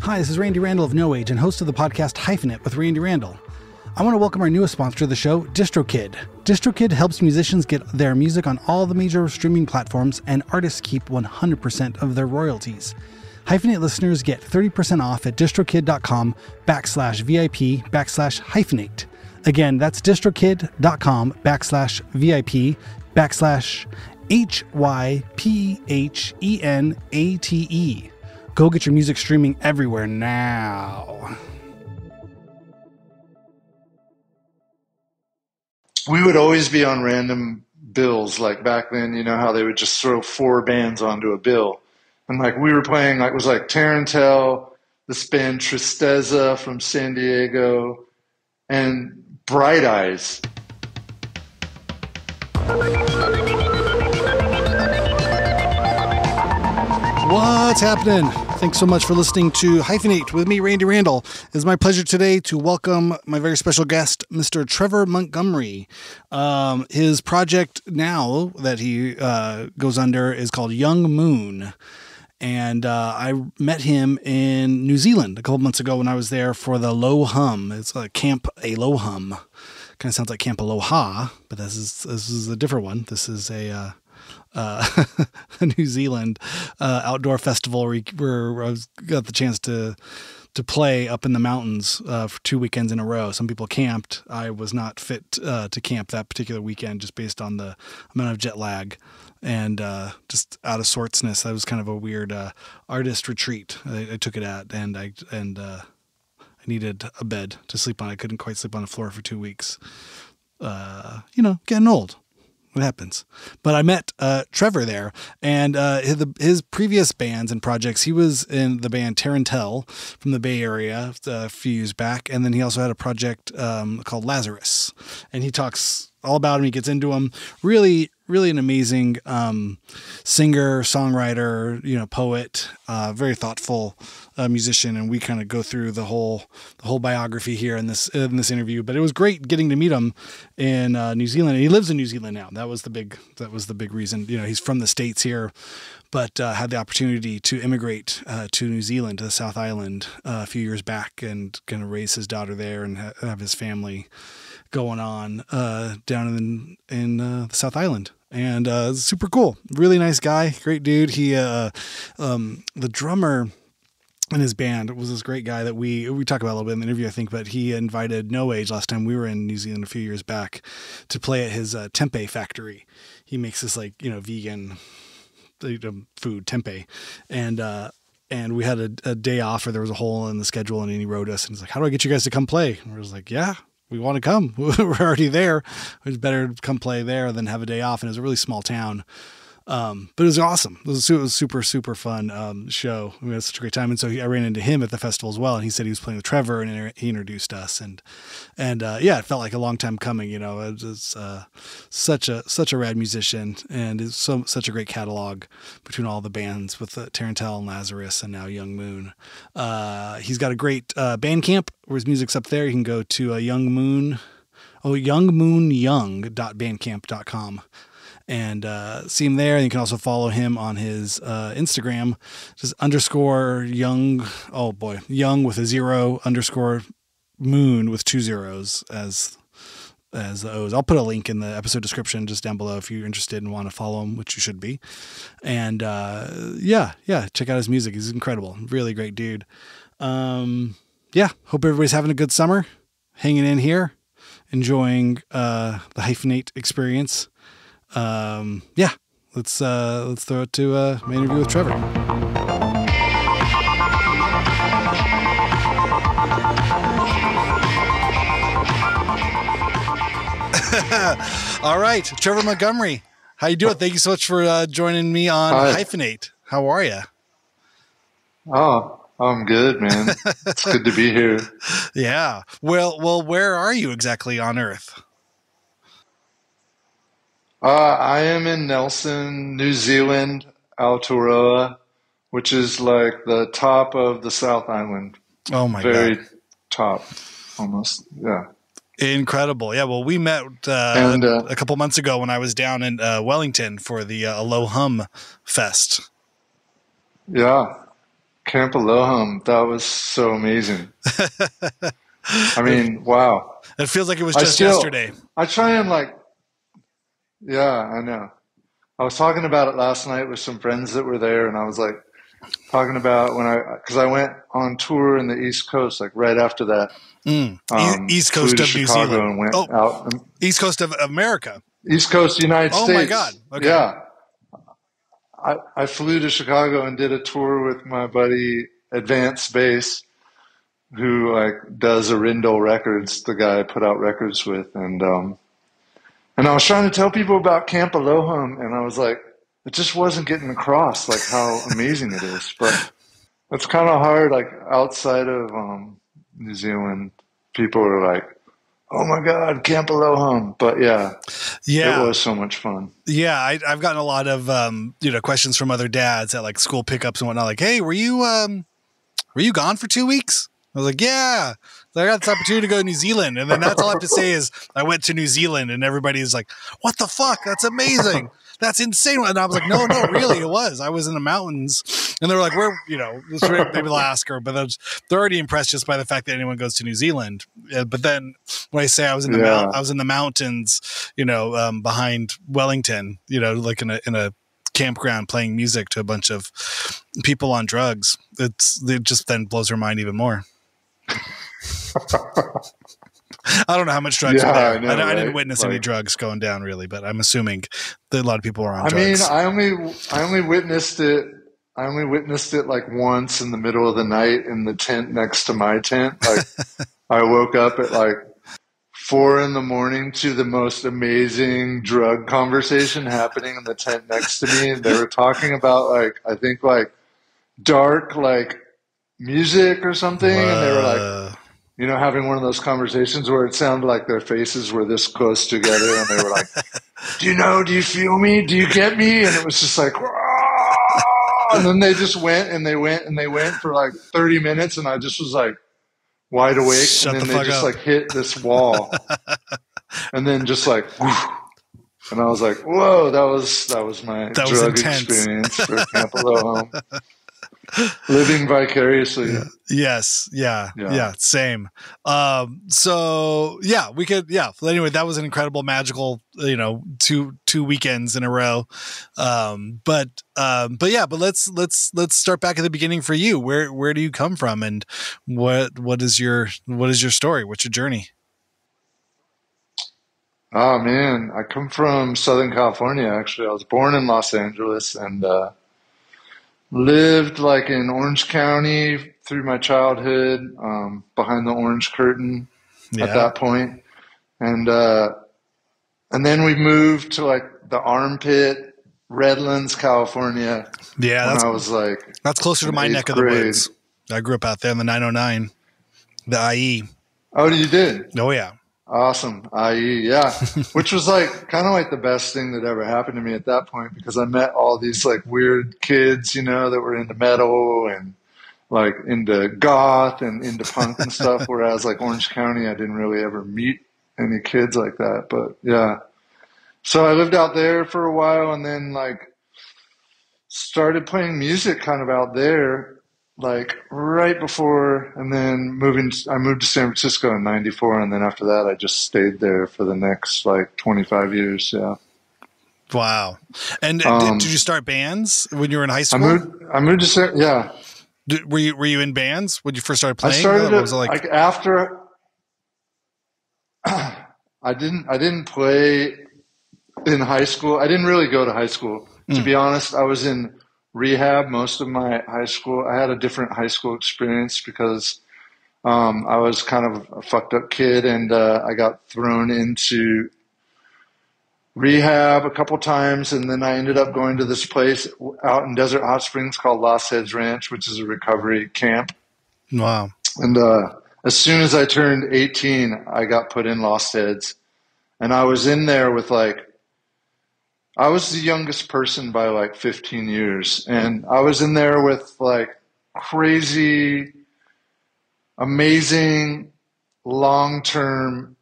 Hi, this is Randy Randall of No Age and host of the podcast Hyphenate with Randy Randall. I want to welcome our newest sponsor of the show, DistroKid. DistroKid helps musicians get their music on all the major streaming platforms, and artists keep 100% of their royalties. Hyphenate listeners get 30% off at distrokid.com/VIP/hyphenate. Again, that's distrokid.com/VIP/HYPHENATE. Go get your music streaming everywhere now. We would always be on random bills, like back then, you know how they would just throw 4 bands onto a bill. And like we were playing, like it was like Tarantel, this band Tristeza from San Diego, and Bright Eyes. What's happening? Thanks so much for listening to Hyphenate with me, Randy Randall. It's my pleasure today to welcome my very special guest, Mr. Trevor Montgomery. His project now that he goes under is called Young Moon. And I met him in New Zealand a couple months ago when I was there for the Low Hum. It's a Camp Alohum. Kind of sounds like Camp Aloha, but this is a different one. This is a New Zealand outdoor festival where I got the chance to play up in the mountains for 2 weekends in a row. Some people camped. I was not fit to camp that particular weekend just based on the amount of jet lag and just out of sortsness. That was kind of a weird artist retreat I took it at, and I needed a bed to sleep on. I couldn't quite sleep on the floor for 2 weeks. Getting old. What happens? But I met Trevor there, and his previous bands and projects. He was in the band Tarantel from the Bay Area a few years back, and then he also had a project called Lazarus. And he talks all about him. He gets into him. Really, really an amazing singer, songwriter, poet, very thoughtful musician. And we kind of go through the whole biography here in this interview. But it was great getting to meet him in New Zealand. And he lives in New Zealand now. That was the big reason. He's from the States here, but had the opportunity to immigrate to New Zealand, to the South Island, a few years back, and kind of raise his daughter there and have his family going on down in the South Island. And super cool. Really nice guy. Great dude. He the drummer in his band was this great guy that we talk about a little bit in the interview, I think, but he invited No Age last time we were in New Zealand a few years back to play at his tempeh factory. He makes this vegan food, tempeh. And we had a day off, or there was a hole in the schedule, and he wrote us and he's like, "How do I get you guys to come play?" And we was like, "Yeah, we want to come. We're already there. It's better to come play there than have a day off." And it was a really small town. But it was awesome. It was super, super fun show. We had such a great time. And so I ran into him at the festival as well. And he said he was playing with Trevor, and he introduced us. And it felt like a long time coming. It was such a rad musician, and it's such a great catalog between all the bands with Tarantel and Lazarus and now Young Moon. He's got a great Bandcamp where his music's up there. You can go to youngmoonyoung.bandcamp.com. And see him there. And you can also follow him on his Instagram, just _young. Oh boy, young with a 0 _moon with 2 zeros as the O's. I'll put a link in the episode description just down below if you're interested and want to follow him, which you should be. And check out his music. He's incredible. Really great dude. Hope everybody's having a good summer, hanging in here, enjoying the Hyphenate experience. Let's throw it to my interview with Trevor. All right, Trevor Montgomery, how you doing? Thank you so much for joining me on Hyphenate. How are you? Oh, I'm good, man. It's good to be here. Yeah. Well, where are you exactly on Earth? I am in Nelson, New Zealand, Aotearoa, which is like the top of the South Island. Oh my God. Very top, almost. Yeah. Incredible. Yeah. Well, we met a couple months ago when I was down in Wellington for the Alohum Fest. Yeah. Camp Aloha, that was so amazing. I It, mean, wow. it feels like it was I just still, yesterday. I try and like, yeah, I know. I was talking about it last night with some friends that were there, and I was like talking about because I went on tour in the East Coast, like right after that. East Flew Coast to of New Chicago Zealand. and went Oh, out. East Coast of America. East Coast, United Oh my God. States. Okay. Yeah. I flew to Chicago and did a tour with my buddy Advance Bass, who like does Arindel Records, the guy I put out records with, and I was trying to tell people about Camp Aloha, and I was like, it just wasn't getting across like how amazing it is. But it's kind of hard, like outside of New Zealand, people are like, oh my God, Camp Aloha. But yeah, it Yeah. was so much fun. Yeah. I've gotten a lot of, questions from other dads at like school pickups and whatnot. Like, hey, were you gone for 2 weeks? I was like, yeah. So I got this opportunity to go to New Zealand. And then that's all I have to say is I went to New Zealand, and everybody's like, what the fuck? That's amazing. That's insane. And I was like, no, really, it was. I was in the mountains. And they were like, maybe they'll ask her, but they're already impressed just by the fact that anyone goes to New Zealand. But then when I say I was in Yeah. I was in the mountains, behind Wellington, like in a campground playing music to a bunch of people on drugs. It just then blows her mind even more. I don't know how much drugs Yeah, are there. I know, I didn't right? witness any Like, drugs going down really, but I'm assuming that a lot of people are on I mean, drugs. I only witnessed it. I only witnessed it like once in the middle of the night in the tent next to my tent. Like I woke up at like 4 in the morning to the most amazing drug conversation happening in the tent next to me. And they were talking about like, I think like dark, like music or something. And they were like, having one of those conversations where it sounded like their faces were this close together. And they were like, do you feel me? Do you get me? And it was just like, "Wah!" And then they just went and they went and they went for like 30 minutes. And I just was like wide awake. Shut And the then they fuck just up. like hit this wall and then just like, whoosh. And I was like, whoa, that was my That was drug intense. experience for Camp Aloha. Living vicariously. Yeah. Yes. Yeah. Same. So yeah, we could, yeah. Anyway, that was an incredible, magical, two weekends in a row. But let's start back at the beginning for you. Where do you come from, and what is your story? What's your journey? Oh man, I come from Southern California. Actually, I was born in Los Angeles and lived like in Orange County through my childhood, behind the orange curtain at Yeah. that point. And then we moved to like the armpit, Redlands, California Yeah. when I was like That's closer to in my eighth neck of the grade. woods. I grew up out there in the 909, the IE. Oh, you did? Oh yeah. Awesome. IE, yeah. Which was like kind of like the best thing that ever happened to me at that point because I met all these like weird kids, that were into metal and like into goth and into punk and stuff. Whereas like Orange County, I didn't really ever meet any kids like that. But yeah. So I lived out there for a while and then like started playing music kind of out there like right before, and then I moved to San Francisco in '94, and then after that I just stayed there for the next like 25 years. Yeah. Wow. And did you start bands when you were in high school? I moved to yeah. Were you in bands when you first started I playing? started What was it like? like after I didn't play in high school. I didn't really go to high school. To be honest, I was in rehab most of my high school. I had a different high school experience because I was kind of a fucked up kid, and I got thrown into rehab a couple times, and then I ended up going to this place out in Desert Hot Springs called Lost Heads Ranch, which is a recovery camp. Wow. And as soon as I turned 18, I got put in Lost Heads, and I was in there with like, I was the youngest person by like 15 years, and I was in there with like crazy, amazing, long-term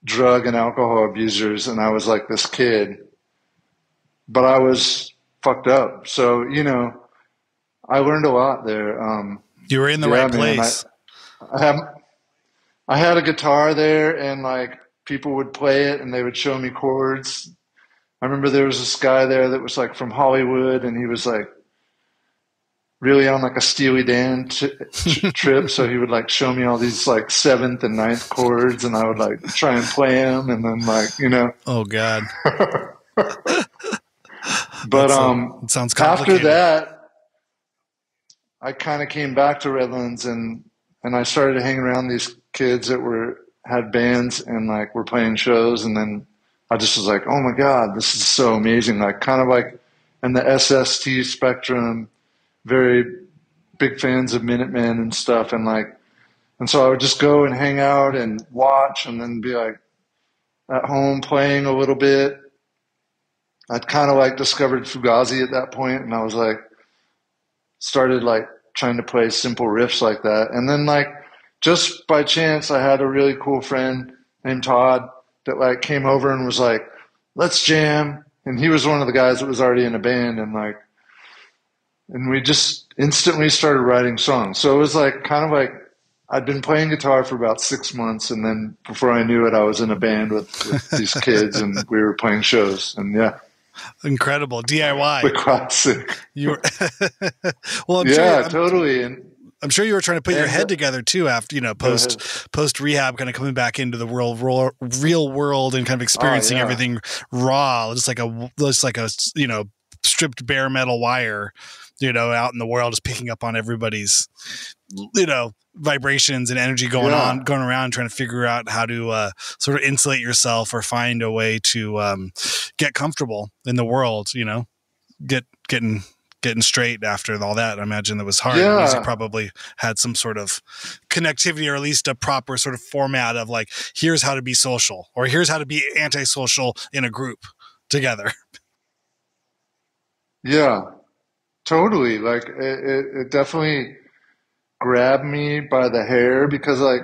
drug and alcohol abusers, and I was like this kid, but I was fucked up. So, I learned a lot there. You were in the Yeah, right man. place. I have I had a guitar there, and like people would play it, and they would show me chords. I remember there was this guy there that was like from Hollywood, and he was like really on like a Steely Dan trip. So he would like show me all these like seventh and ninth chords, and I would like try and play them, and then like Oh God. But It sounds after complicated. that, I kind of came back to Redlands, and I started hanging around these kids that were had bands and like were playing shows, and then I just was like, oh my God, this is so amazing! Like kind of like in the SST spectrum, very big fans of Minutemen and stuff, and like, and so I would just go and hang out and watch, and then be like at home playing a little bit. I'd kind of like discovered Fugazi at that point, and I was like, started like trying to play simple riffs like that. And then like just by chance, I had a really cool friend named Todd that like came over and was like, let's jam. And he was one of the guys that was already in a band, and like, and we just instantly started writing songs. So it was like kind of like I'd been playing guitar for about 6 months, and then before I knew it, I was in a band with these kids, and we were playing shows. And yeah, Incredible DIY. the classic. You were well. Yeah, totally. And I'm sure you were trying to put your head and together too after go ahead. post rehab, kind of coming back into the real world and kind of Oh experiencing yeah, everything raw, just like a stripped bare metal wire, out in the world, just picking up on everybody's vibrations and energy going yeah. around, trying to figure out how to sort of insulate yourself or find a way to get comfortable in the world. Getting straight after all that. I imagine that was hard. Music Yeah, probably had some sort of connectivity, or at least a proper sort of format of like, here's how to be social, or here's how to be antisocial in a group together. yeah, totally. Like it definitely grabbed me by the hair because like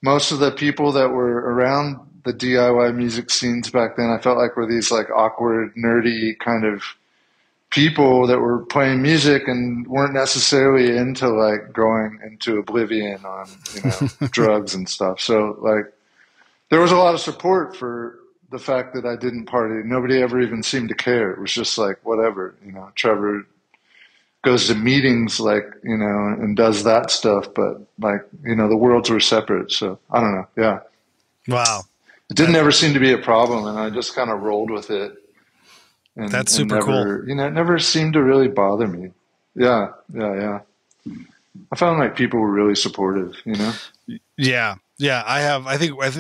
most of the people that were around the DIY music scenes back then, I felt like were these like awkward, nerdy kind of people that were playing music and weren't necessarily into like going into oblivion on, drugs and stuff. So like there was a lot of support for the fact that I didn't party. Nobody ever even seemed to care. It was just like whatever, Trevor goes to meetings like, and does that stuff, but like, the worlds were separate. So I don't know. Yeah. Wow. It didn't ever seem to be a problem, and I just kind of rolled with it, That's and super cool. never, it never seemed to really bother me. Yeah, yeah, yeah. I found like people were really supportive. Yeah. Yeah. I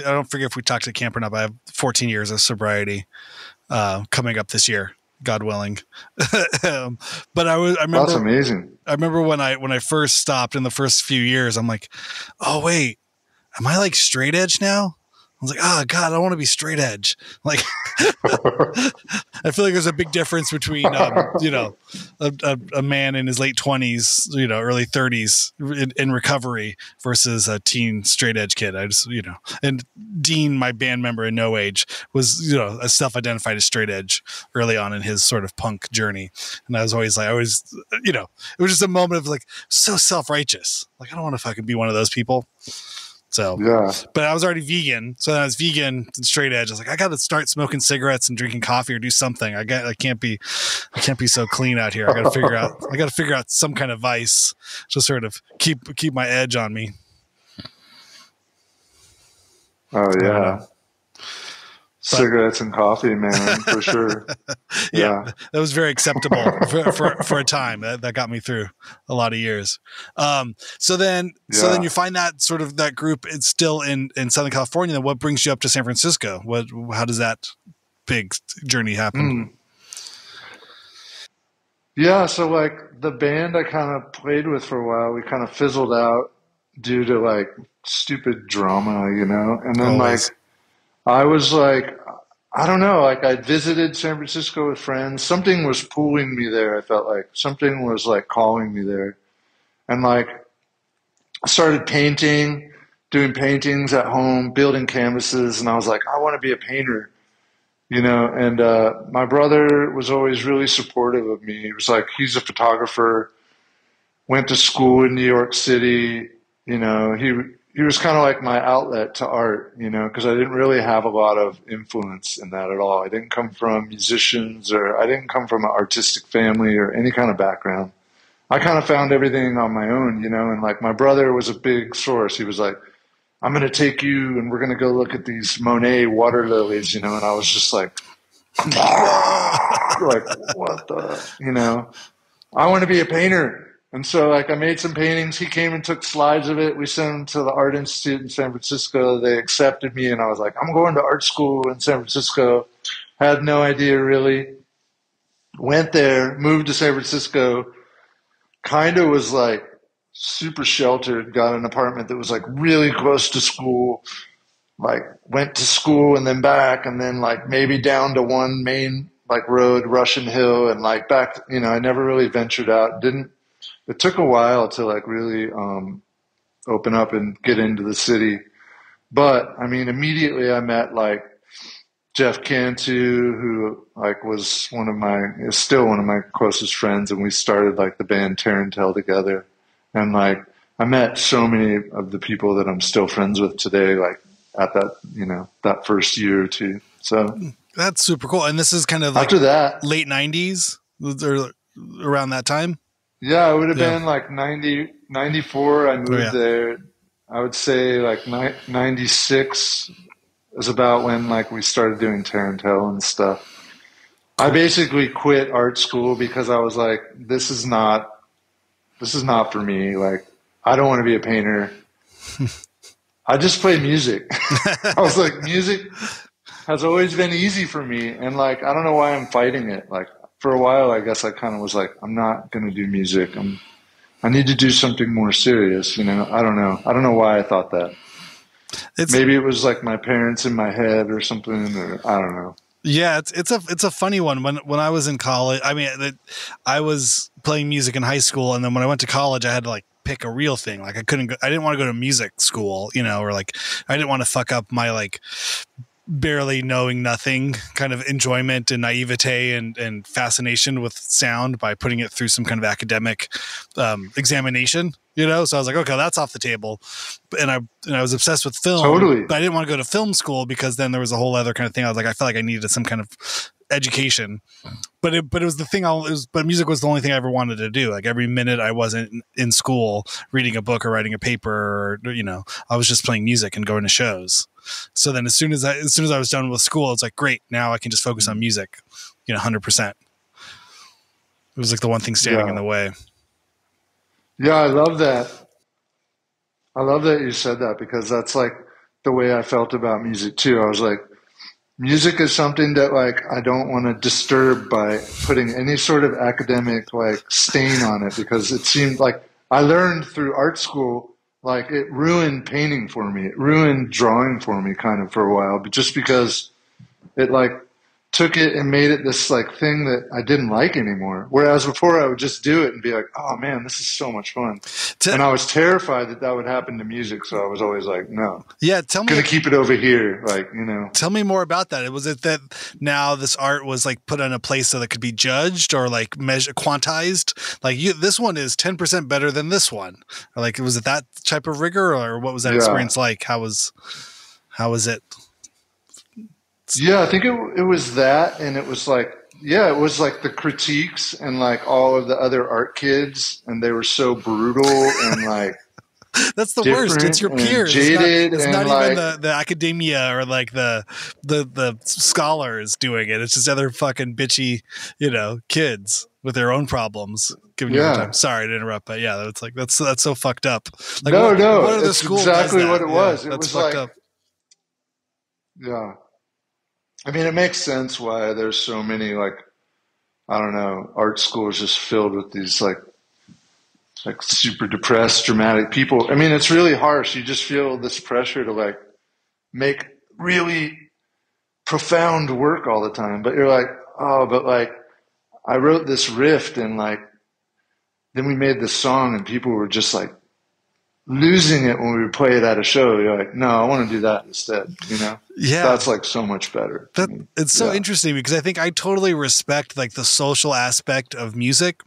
don't forget if we talked to camp or not, but I have 14 years of sobriety, coming up this year, God willing. But I That's remember, amazing. when I first stopped in the first few years, I'm like, oh wait, am I like straight edge now? I was like, oh God, I want to be straight edge. Like, I feel like there's a big difference between, a man in his late 20s, early 30s in recovery versus a teen straight edge kid. I just, and Dean, my band member in No Age, was, a self-identified as straight edge early on in his sort of punk journey. And I was always like, it was just a moment of like, so self-righteous. Like, I don't want to fucking be one of those people. So, Yeah, but I was already vegan. So I was vegan and straight edge. I was like, I got to start smoking cigarettes and drinking coffee or do something. I can't be so clean out here. I got to figure out some kind of vice to sort of keep my edge on me. oh I don't know. yeah, cigarettes and coffee, man, for sure. Yeah, Yeah, that was very acceptable for a time. That got me through a lot of years. So then yeah. you find that sort of that group. It's still in Southern California. Then what brings you up to San Francisco? How does that big journey happen? Mm. Yeah, so like the band I kind of played with for a while, we kind of fizzled out due to like stupid drama. And then like Always. I was like, I don't know, like I visited San Francisco with friends. Something was pulling me there. I felt like something was like calling me there. And like I started painting, doing paintings at home, building canvases, and I was like, I want to be a painter. And my brother was always really supportive of me. He was like, he's a photographer, went to school in New York City. You know, he was kind of like my outlet to art, you know, because I didn't really have a lot of influence in that at all. I didn't come from musicians, or I didn't come from an artistic family or any kind of background. I kind of found everything on my own, you know, and like my brother was a big source. He was like, I'm going to take you and we're going to go look at these Monet water lilies, you know, and I was just like, like, what the, you know, I want to be a painter. And so, like, I made some paintings. He came and took slides of it. We sent them to the Art Institute in San Francisco. They accepted me, and I was like, I'm going to art school in San Francisco. Had no idea, really. Went there, moved to San Francisco, kind of was, like, super sheltered, got an apartment that was, like, really close to school. Like, went to school and then back, and then, like, maybe down to one main, like, road, Russian Hill, and, like, back, you know, I never really ventured out. It took a while to like really open up and get into the city. But I mean, immediately I met like Jeff Cantu, who like is still one of my closest friends, and we started like the band Tarantel together. And like I met so many of the people that I'm still friends with today, like at that, you know, that first year or two. So that's super cool. And this is kind of like after that, late 90s or around that time. Yeah, it would have been like 94. I moved there. I would say like 96 is about when like we started doing Tarantel and stuff. I basically quit art school because I was like, this is not for me. Like, I don't want to be a painter. I just play music. I was like, music has always been easy for me. And like, I don't know why I'm fighting it. Like, for a while, I guess I kind of was like, I'm not going to do music. I need to do something more serious. You know, I don't know. I don't know why I thought that. Maybe it was like my parents in my head or something, or I don't know. Yeah, it's a funny one. When I was in college, I mean, I was playing music in high school, and then when I went to college, I had to like pick a real thing. Like I didn't want to go to music school, you know, or like I didn't want to fuck up my like barely knowing nothing kind of enjoyment and naivete and fascination with sound by putting it through some kind of academic examination, you know? So I was like, okay, that's off the table. And I was obsessed with film, totally. But I didn't want to go to film school because then there was a whole other kind of thing. I was like, I felt like I needed some kind of education, but it was the thing. But music was the only thing I ever wanted to do. Like every minute I wasn't in school reading a book or writing a paper, or, you know, I was just playing music and going to shows. So then as soon as I was done with school, it's like, great, now I can just focus on music, you know, 100%. It was like the one thing standing in the way. Yeah, I love that. I love that you said that, because that's like the way I felt about music too. I was like, music is something that like I don't want to disturb by putting any sort of academic like stain on it, because it seemed like I learned through art school, like it ruined painting for me. It ruined drawing for me kind of for a while, but just because it like took it and made it this like thing that I didn't like anymore. Whereas before I would just do it and be like, oh man, this is so much fun. And I was terrified that that would happen to music. So I was always like, no, yeah, tell me, gonna keep it over here. Like, you know, tell me more about that. Was it that now this art was like put in a place so that it could be judged or like quantized? Like this one is 10% better than this one. Or like, was it that type of rigor, or what was that experience like? How was it? Yeah, I think it was that, and it was like, yeah, it was like the critiques and like all of the other art kids, and they were so brutal and like that's the worst. It's your peers. Jaded, it's not like, even the academia or like the scholars doing it. It's just other fucking bitchy, you know, kids with their own problems giving you a time. Sorry to interrupt, but yeah, it's like that's so fucked up. Like, what it's exactly what it was. It was fucked like, up. Yeah. I mean, it makes sense why there's so many, like, I don't know, art schools just filled with these, like super depressed, dramatic people. I mean, it's really harsh. You just feel this pressure to, like, make really profound work all the time. But you're like, oh, but, like, I wrote this riff and, like, then we made this song and people were just, like, losing it when we would play it at a show. You're like, no, I want to do that instead, you know? Yeah. That's like so much better to me. It's so interesting because I think I totally respect like the social aspect of music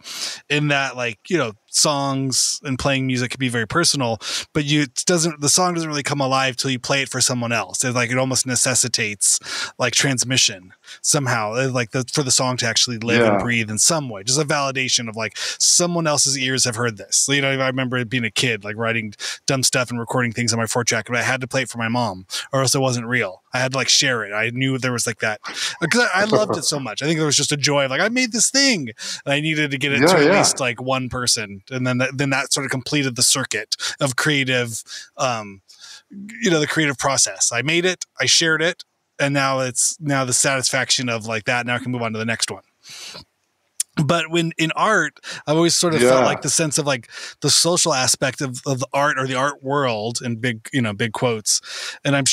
in that, like, you know, songs and playing music can be very personal, but the song doesn't really come alive till you play it for someone else. It's like, it almost necessitates like transmission somehow, like for the song to actually live and breathe in some way, just a validation of like someone else's ears have heard this. You know, I remember being a kid, like writing dumb stuff and recording things on my 4-track, but I had to play it for my mom or else it wasn't real. I had to like share it. I knew there was like that because I loved it so much. I think there was just a joy of like, I made this thing and I needed to get it to at least like one person. And then that sort of completed the circuit of creative, you know, the creative process. I made it, I shared it, and now the satisfaction of like that. Now I can move on to the next one. But when in art, I've always sort of felt like the sense of like the social aspect of the art or the art world in big quotes. And I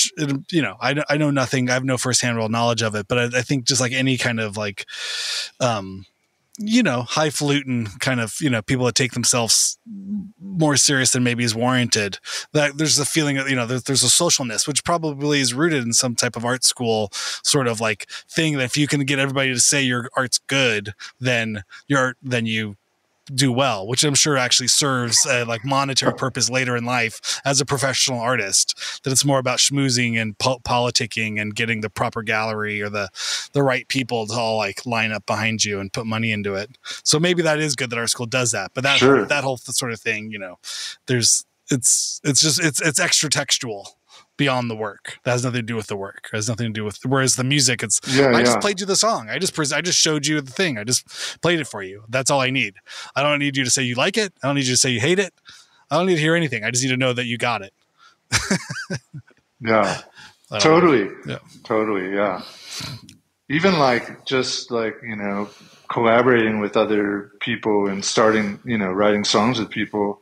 know nothing. I have no firsthand real knowledge of it, but I think just like any kind of like, highfalutin kind of, people that take themselves more serious than maybe is warranted, that there's a feeling of, there's a socialness, which probably is rooted in some type of art school sort of like thing, that if you can get everybody to say your art's good, then you do well, which I'm sure actually serves a like monetary purpose later in life as a professional artist, that it's more about schmoozing and politicking and getting the proper gallery or the right people to all like line up behind you and put money into it. So maybe that is good that our school does that, but that whole sort of thing, it's extra textual beyond the work. That has nothing to do with the work. It has nothing to do with, whereas the music, it's, I just played you the song. I just showed you the thing. I just played it for you. That's all I need. I don't need you to say you like it. I don't need you to say you hate it. I don't need to hear anything. I just need to know that you got it. Yeah, totally. Yeah. Totally. Yeah. Even like, just like, collaborating with other people and starting, writing songs with people.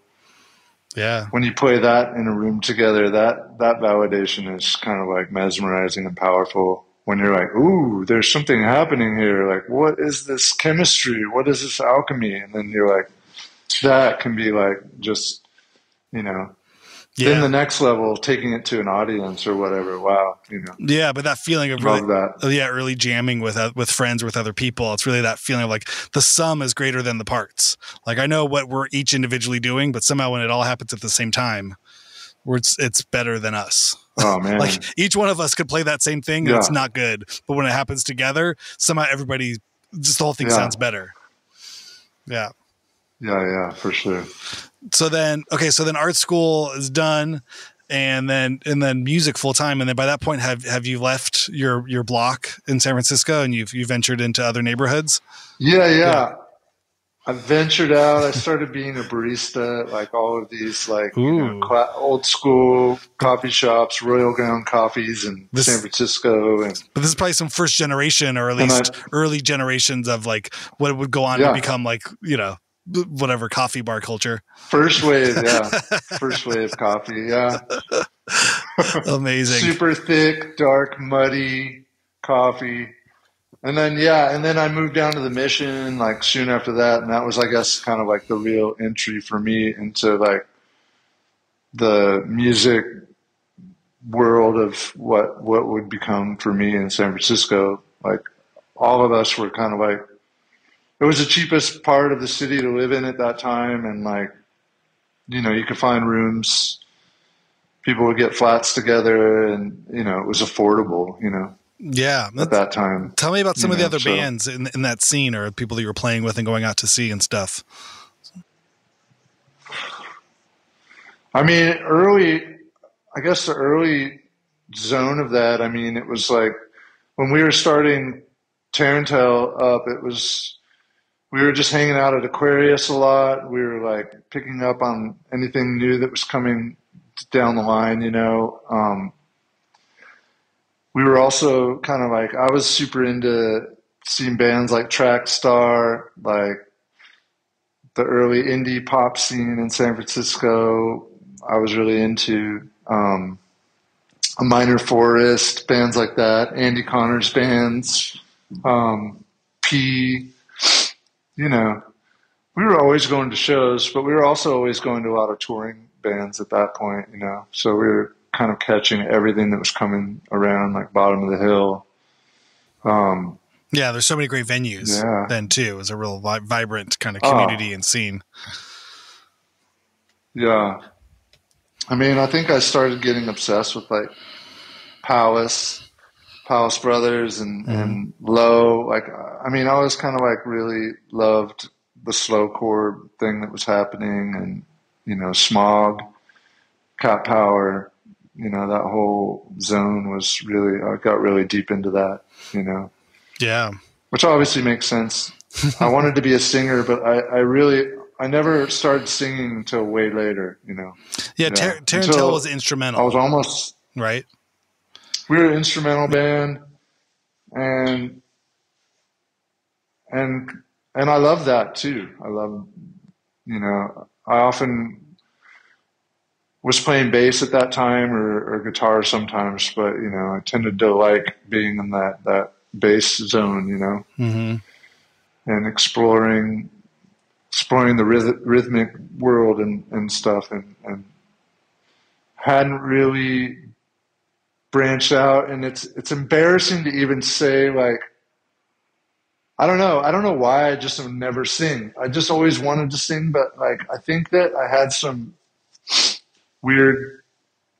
Yeah. When you play that in a room together, that validation is kind of like mesmerizing and powerful. When you're like, ooh, there's something happening here. Like, what is this chemistry? What is this alchemy? And then you're like, that can be like just, then the next level, taking it to an audience or whatever. Wow. Yeah, but that feeling of really jamming with friends, with other people. It's really that feeling of like the sum is greater than the parts. Like, I know what we're each individually doing, but somehow when it all happens at the same time, it's better than us. Oh man. Like each one of us could play that same thing and it's not good. But when it happens together, somehow everybody, just the whole thing sounds better. Yeah. Yeah, for sure. So then art school is done, and then music full time. And then by that point, have you left your block in San Francisco and you've ventured into other neighborhoods? Yeah. I ventured out. I started being a barista, like all of these like old school coffee shops, Royal Ground Coffees in San Francisco. But this is probably some first generation, or at least early generations of like what would go on to become like, whatever coffee bar culture. First wave, first wave coffee, Amazing. Super thick, dark, muddy coffee. And then I moved down to the Mission like soon after that, and that was, I guess, kind of like the real entry for me into like the music world of what would become for me in San Francisco. Like all of us were kind of like, it was the cheapest part of the city to live in at that time. And like, you could find rooms, people would get flats together, and, it was affordable, Yeah. At that time. Tell me about some of the other bands in that scene, or people that you were playing with and going out to see and stuff. I mean, the early zone of that, I mean, it was like when we were starting Tarantel up, we were just hanging out at Aquarius a lot. We were like picking up on anything new that was coming down the line, we were also kind of like, I was super into seeing bands like Trackstar, like the early indie pop scene in San Francisco. I was really into A Minor Forest, bands like that, Andy Connor's bands, P. We were always going to shows, but we were also always going to a lot of touring bands at that point, So we were kind of catching everything that was coming around, like bottom of the hill. Yeah, there's so many great venues Yeah. then too. It was a real vibrant kind of community and scene. Yeah. I mean, I think I started getting obsessed with like Palace Brothers and Low. Like, I mean, I was kind of like really loved the slowcore thing that was happening, and you know, Smog, Cat Power, you know, that whole zone was really. I got really deep into that, you know. Yeah. Which obviously makes sense. I wanted to be a singer, but I never started singing until way later, you know. Yeah, Tarantel was instrumental. I was almost right. We were an instrumental band, and and I love that too. I love, you know, I often was playing bass at that time or guitar sometimes, but you know, I tended to like being in that bass zone, you know, and exploring the rhythmic world and stuff, and hadn't really branched out. And it's embarrassing to even say, like, I don't know why I just would never sing. I just always wanted to sing, but like I think that I had some weird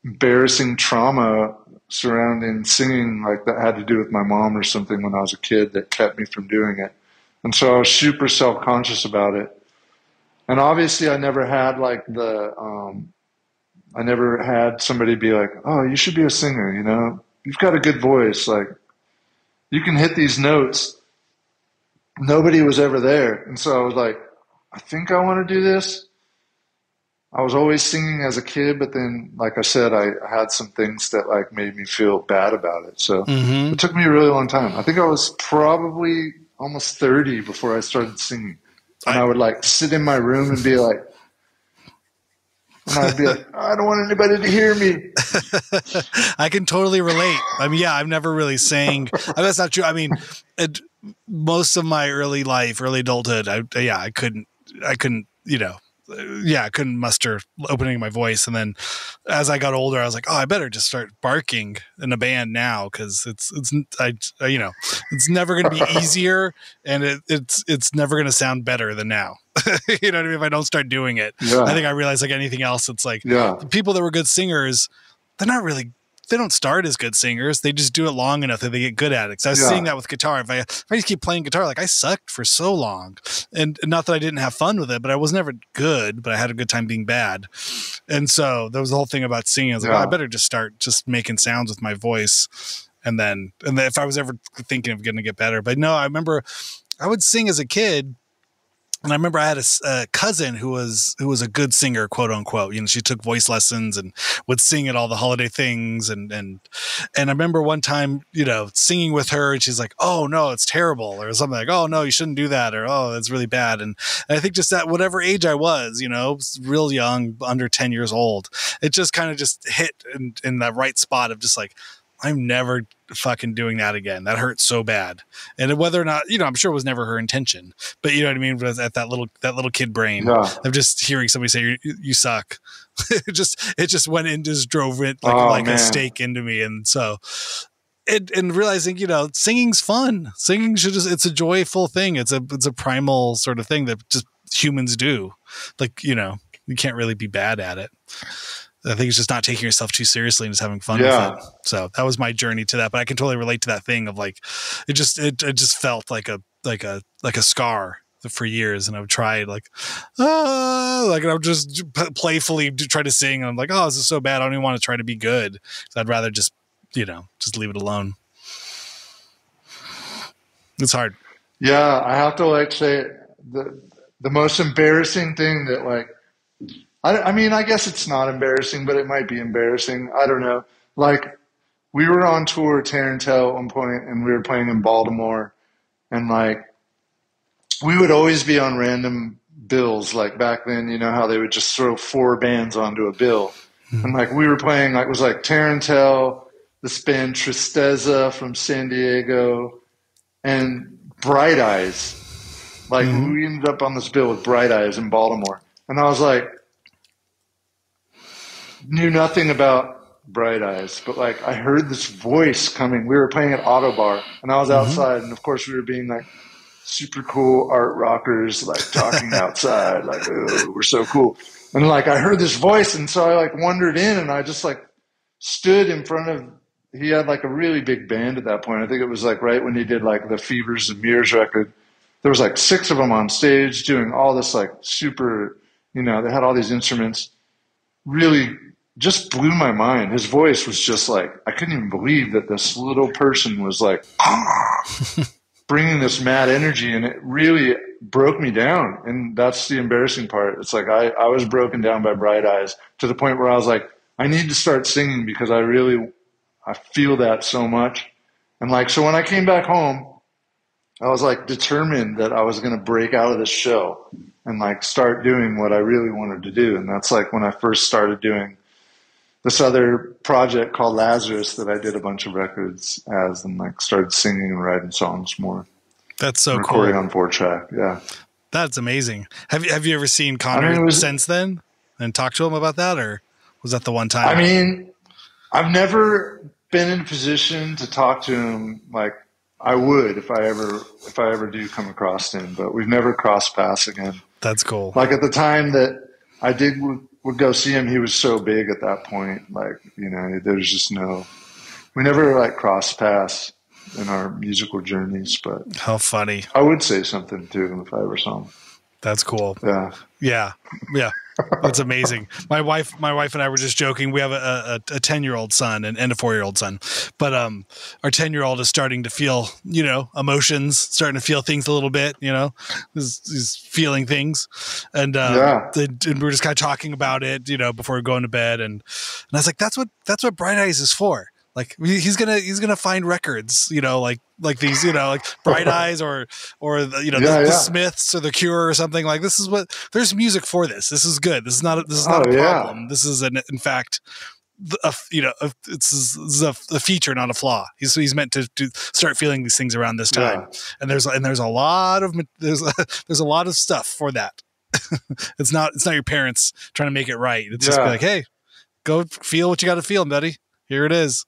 embarrassing trauma surrounding singing, like that had to do with my mom or something when I was a kid, that kept me from doing it. And so I was super self-conscious about it. And obviously I never had like I never had somebody be like, oh, you should be a singer, you know, you've got a good voice, like you can hit these notes. Nobody was ever there. And so I was like, I think I want to do this. I was always singing as a kid, but then, like I said, I had some things that like made me feel bad about it. So it took me a really long time. I think I was probably almost 30 before I started singing. And I would like sit in my room and be like, and I'd be like, I don't want anybody to hear me. I can totally relate. I mean, yeah, I've never really sang. I mean, that's not true. I mean, most of my early adulthood, I couldn't, you know, I couldn't muster opening my voice. And then as I got older, I was like, oh, I better just start barking in a band now. Cause you know, it's never going to be easier, and it's never going to sound better than now. You know what I mean? If I don't start doing it, I think I realized, like anything else, it's like the people that were good singers, they don't start as good singers. They just do it long enough that they get good at it. Cause I was seeing that with guitar. If I just keep playing guitar, like I sucked for so long, and not that I didn't have fun with it, but I was never good, but I had a good time being bad. And so there was the whole thing about singing. I was like, oh, I better just start just making sounds with my voice. And then if I was ever thinking of going to get better, but no, I remember I would sing as a kid. And I remember I had a cousin who was a good singer, quote unquote. You know, she took voice lessons and would sing at all the holiday things. And I remember one time, you know, singing with her, and she's like, "Oh no, it's terrible," or something like, "Oh no, you shouldn't do that," or "Oh, that's really bad." And I think just at whatever age I was, you know, real young, under 10 years old, it just kind of just hit in that right spot of just like, I'm never fucking doing that again. That hurt so bad. And whether or not, you know, I'm sure it was never her intention, but you know what I mean? It was at that little kid brain of just hearing somebody say, you suck. it just went and just drove it like a stake into me. And so and realizing, you know, singing's fun. Singing it's a joyful thing. It's a primal sort of thing that just humans do. Like, you know, you can't really be bad at it. I think it's just not taking yourself too seriously and just having fun with it. So that was my journey to that. But I can totally relate to that thing of like, it just felt like a scar for years. And I would try and I would just playfully try to sing. And I'm like, oh, this is so bad. I don't even want to try to be good. So I'd rather just, you know, just leave it alone. It's hard. Yeah. I have to like say the most embarrassing thing that like, I mean, I guess it's not embarrassing, but it might be embarrassing. I don't know. Like, we were on tour at Tarantel at one point, and we were playing in Baltimore, and like, we would always be on random bills. Like back then, you know how they would just throw 4 bands onto a bill, and like we were playing, like it was like Tarantel, this band Tristeza from San Diego, and Bright Eyes. Like we ended up on this bill with Bright Eyes in Baltimore, and I was like, knew nothing about Bright Eyes, but like I heard this voice coming. We were playing at Auto Bar, and I was Mm-hmm. outside, and of course we were being like super cool art rockers, like talking outside, like, oh, we're so cool. And like I heard this voice, and so I like wandered in, and I just like stood in front of. He had like a really big band at that point. I think it was like right when he did like the Fevers and Mirrors record. There was like 6 of them on stage doing all this like super, they had all these instruments. Really just blew my mind. His voice was just like, I couldn't even believe that this little person was like bringing this mad energy, and it really broke me down. And that's the embarrassing part. It's like I was broken down by Bright Eyes to the point where I was like, I need to start singing because I feel that so much. And like, so when I came back home, I was like determined that I was going to break out of this show and like start doing what I really wanted to do. And that's like when I first started doing this other project called Lazarus that I did a bunch of records as, and like started singing and writing songs more. That's so recording cool. on 4-track. Yeah. That's amazing. Have you ever seen Connor since then and talked to him about that, or was that the one time? I mean, I've never been in a position to talk to him like I would if I ever do come across him, but we've never crossed paths again. That's cool. Like at the time that I would go see him, he was so big at that point. Like, there's just we never like crossed paths in our musical journeys, but how funny. I would say something to him if I ever saw him. That's cool. Yeah. Yeah. Yeah. That's amazing. My wife and I were just joking. We have a 10-year-old son and a 4-year-old son, but our 10-year-old is starting to feel, emotions, starting to feel things a little bit, he's feeling things. And, and we're just kind of talking about it, before going to bed. And I was like, that's what Bright Eyes is for. Like he's gonna find records, like these, like Bright Eyes or the Smiths or the Cure or something. Like this is there's music for this. This is good. This is not a problem. Yeah. This is in fact, it's a feature, not a flaw. He's meant to start feeling these things around this time. Yeah. And there's a lot of there's a lot of stuff for that. It's not your parents trying to make it right. It's just like, hey, go feel what you got to feel, buddy. Here it is.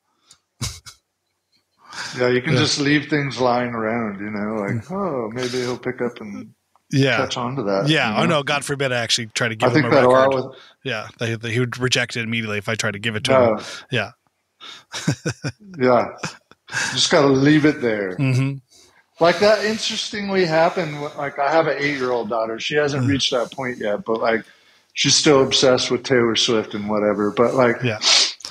Yeah, you can just leave things lying around, like, oh, maybe he'll pick up and catch on to that. Yeah, I know. God forbid I actually try to give him a record. He would reject it immediately if I tried to give it to him. Yeah. Yeah. Just got to leave it there. Mm-hmm. Like that interestingly happened. Like I have an 8-year-old daughter. She hasn't reached that point yet, but like she's still obsessed with Taylor Swift and whatever. But like, well,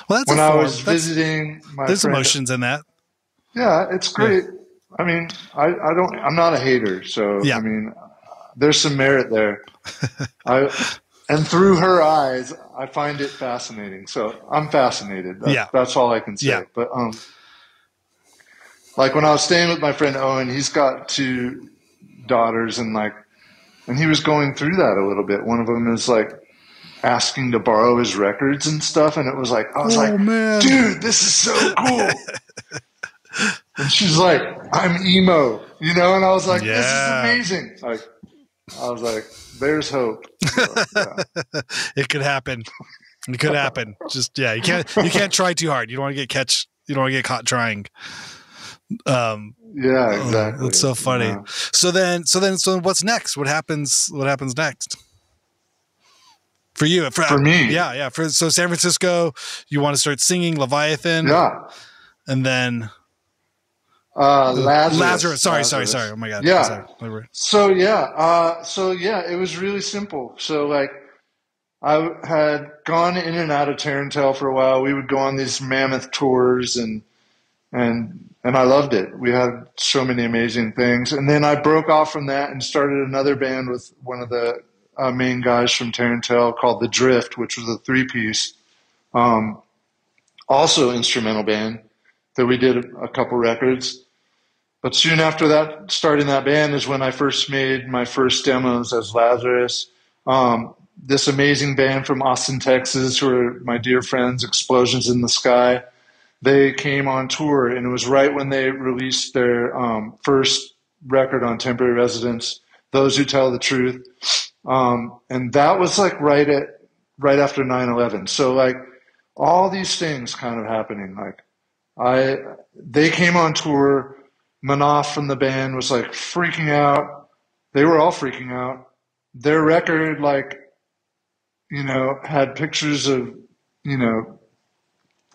that's when I was visiting my there's friend, emotions in that. Yeah, it's great. Yeah. I mean, I'm not a hater, so I mean, there's some merit there. And through her eyes, I find it fascinating. So I'm fascinated. That's all I can say. Yeah. But like when I was staying with my friend Owen, he's got 2 daughters, and he was going through that a little bit. One of them is like asking to borrow his records and stuff, and it was like, I was man. Dude, this is so cool. And she's like, I'm emo, and I was like, this is amazing. Like, I was like, there's hope. So, It could happen. It could happen. Just you can't try too hard. You don't want to get caught trying. Yeah, exactly. That's so funny. Yeah. So what's next? What happens next? For you, for me, yeah. So San Francisco, you want to start singing Leviathan, and then Lazarus. Sorry. Oh my God. Yeah. So it was really simple. So like, I had gone in and out of Tarantel for a while. We would go on these mammoth tours, and I loved it. We had so many amazing things. And then I broke off from that and started another band with one of the main guys from Tarantel called The Drift, which was a 3-piece, also instrumental band that we did a couple records. But soon after that, starting that band is when I first made my first demos as Lazarus. This amazing band from Austin, Texas, who are my dear friends, Explosions in the Sky. They came on tour, and it was right when they released their first record on Temporary Residence, Those Who Tell the Truth. And that was like right after 9/11. So like all these things kind of happening. They came on tour. Manoff from the band was like freaking out. They were all freaking out. Their record, like, had pictures of, you know,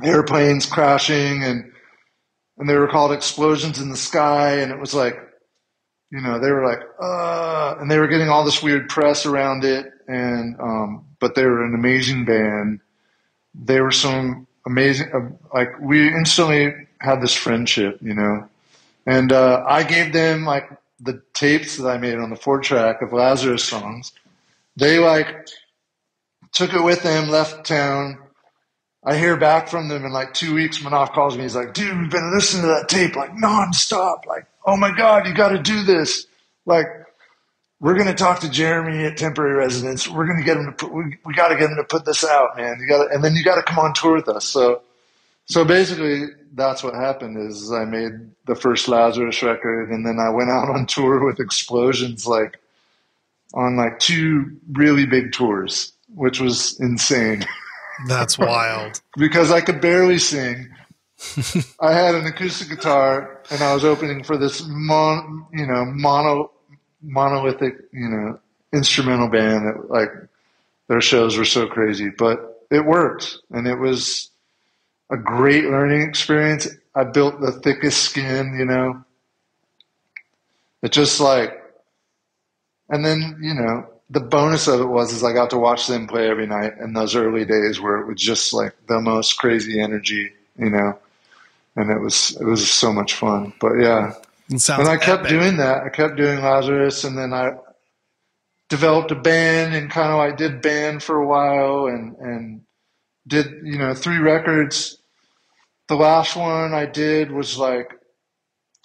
airplanes crashing and they were called Explosions in the Sky. And it was like, they were like, and they were getting all this weird press around it. And, but they were an amazing band. They were some amazing, like we instantly had this friendship, and, I gave them like the tapes that I made on the 4-track of Lazarus songs. They like took it with them, left town. I hear back from them in like 2 weeks. Manoff calls me. He's like, dude, we've been listening to that tape like nonstop. Like, oh my God, you got to do this. Like, we're going to talk to Jeremy at Temporary Residence. We're going to get him to put, we got to get him to put this out, man. And then you got to come on tour with us. So basically that's what happened is I made the first Lazarus record and then I went out on tour with Explosions, like on like 2 really big tours, which was insane. That's wild. Because I could barely sing. I had an acoustic guitar and I was opening for this monolithic, instrumental band that like their shows were so crazy, but it worked and it was a great learning experience. I built the thickest skin, it just like, and then, the bonus of it is I got to watch them play every night in those early days where it was just like the most crazy energy, and it was so much fun. But yeah, and I kept doing that. I kept doing Lazarus, and then I developed a band and kind of like did band for a while and did 3 records. The last one I did was like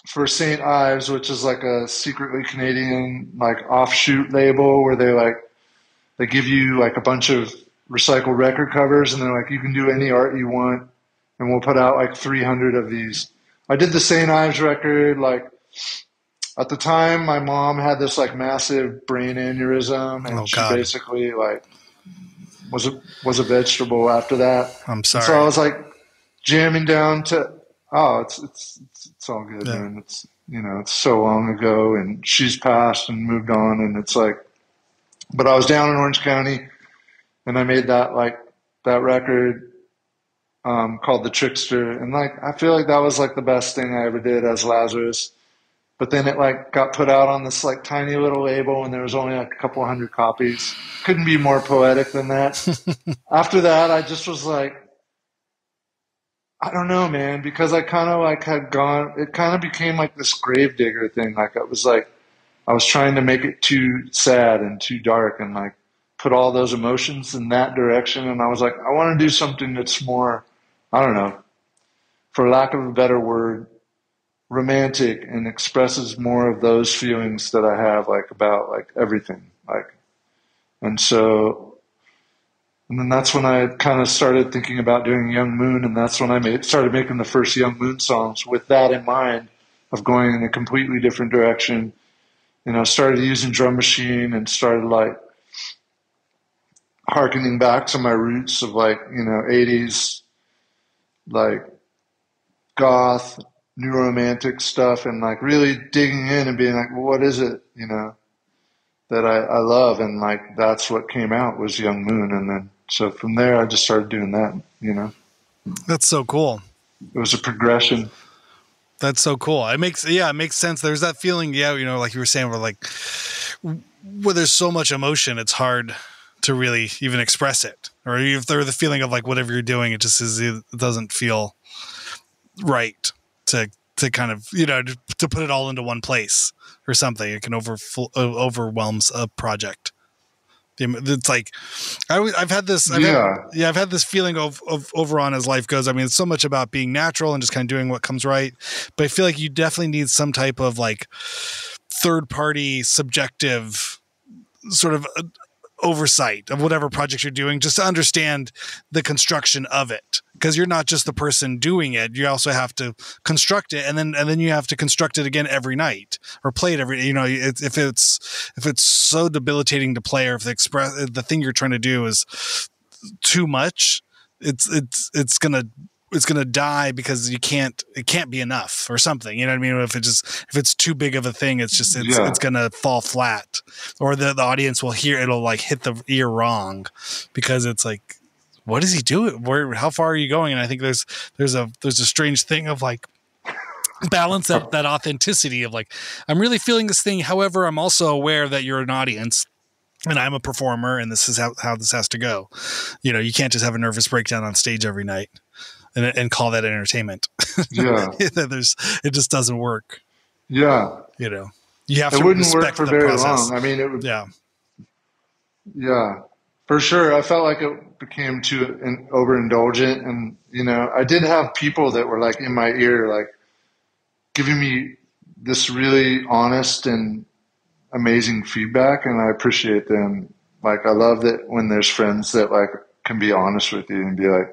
for St. Ives, which is like a secretly Canadian like offshoot label where they give you like a bunch of recycled record covers and they're like, you can do any art you want and we'll put out like 300 of these. I did the St. Ives record. Like at the time my mom had this like massive brain aneurysm and she basically like was a vegetable after that. I'm sorry. And so I was like jamming down to, it's all good, yeah. Man. It's, it's so long ago and she's passed and moved on and it's like, but I was down in Orange County and I made that record, called The Trickster. And like, I feel like that was like the best thing I ever did as Lazarus. But then it like got put out on this like tiny little label and there was only like a couple 100 copies. Couldn't be more poetic than that. After that, I just was like, I don't know, man, because I kind of like had gone, it kind of became like this gravedigger thing. Like I was trying to make it too sad and too dark and like put all those emotions in that direction. And I was like, I want to do something that's more, I don't know, for lack of a better word, romantic and expresses more of those feelings that I have like about like everything. Like, and then that's when I kind of started thinking about doing Young Moon, and that's when I started making the first Young Moon songs with that in mind of going in a completely different direction. Started using drum machine and started like hearkening back to my roots of like, 80s, like goth, new romantic stuff and like really digging in and being like, well, what is it, that I love? And like, that's what came out was Young Moon. And then, so from there, I just started doing that, That's so cool. It was a progression. That's so cool. It makes sense. There's that feeling, like you were saying, where there's so much emotion, it's hard to really even express it. Or if there's the feeling of like whatever you're doing, it doesn't feel right to kind of, to put it all into one place or something. It can overwhelms a project. It's like I've had this feeling of overall as life goes. I mean, it's so much about being natural and just kind of doing what comes right, but I feel like you definitely need some type of like third party subjective sort of oversight of whatever project you're doing, just to understand the construction of it, because you're not just the person doing it, you also have to construct it, and then you have to construct it again every night or play it every, if it's so debilitating to play, or if the thing you're trying to do is too much, it's gonna die because it can't be enough or something. You know what I mean? If it's too big of a thing, it's gonna fall flat, or the audience will hear it'll like hit the ear wrong because it's like, what is he doing? How far are you going? And I think there's a strange thing of like balance that authenticity of like, I'm really feeling this thing. However, I'm also aware that you're an audience and I'm a performer and this is how this has to go. You know, you can't just have a nervous breakdown on stage every night and call that entertainment. Yeah. It just doesn't work. Yeah. You know, you have to it wouldn't respect work for the very process. long. I mean, it would. Yeah. Yeah, for sure. I felt like it became too overindulgent, and you know, I did have people that were like in my ear, like giving me this really honest and amazing feedback, and I appreciate them. Like, I love that when there's friends that like can be honest with you and be like,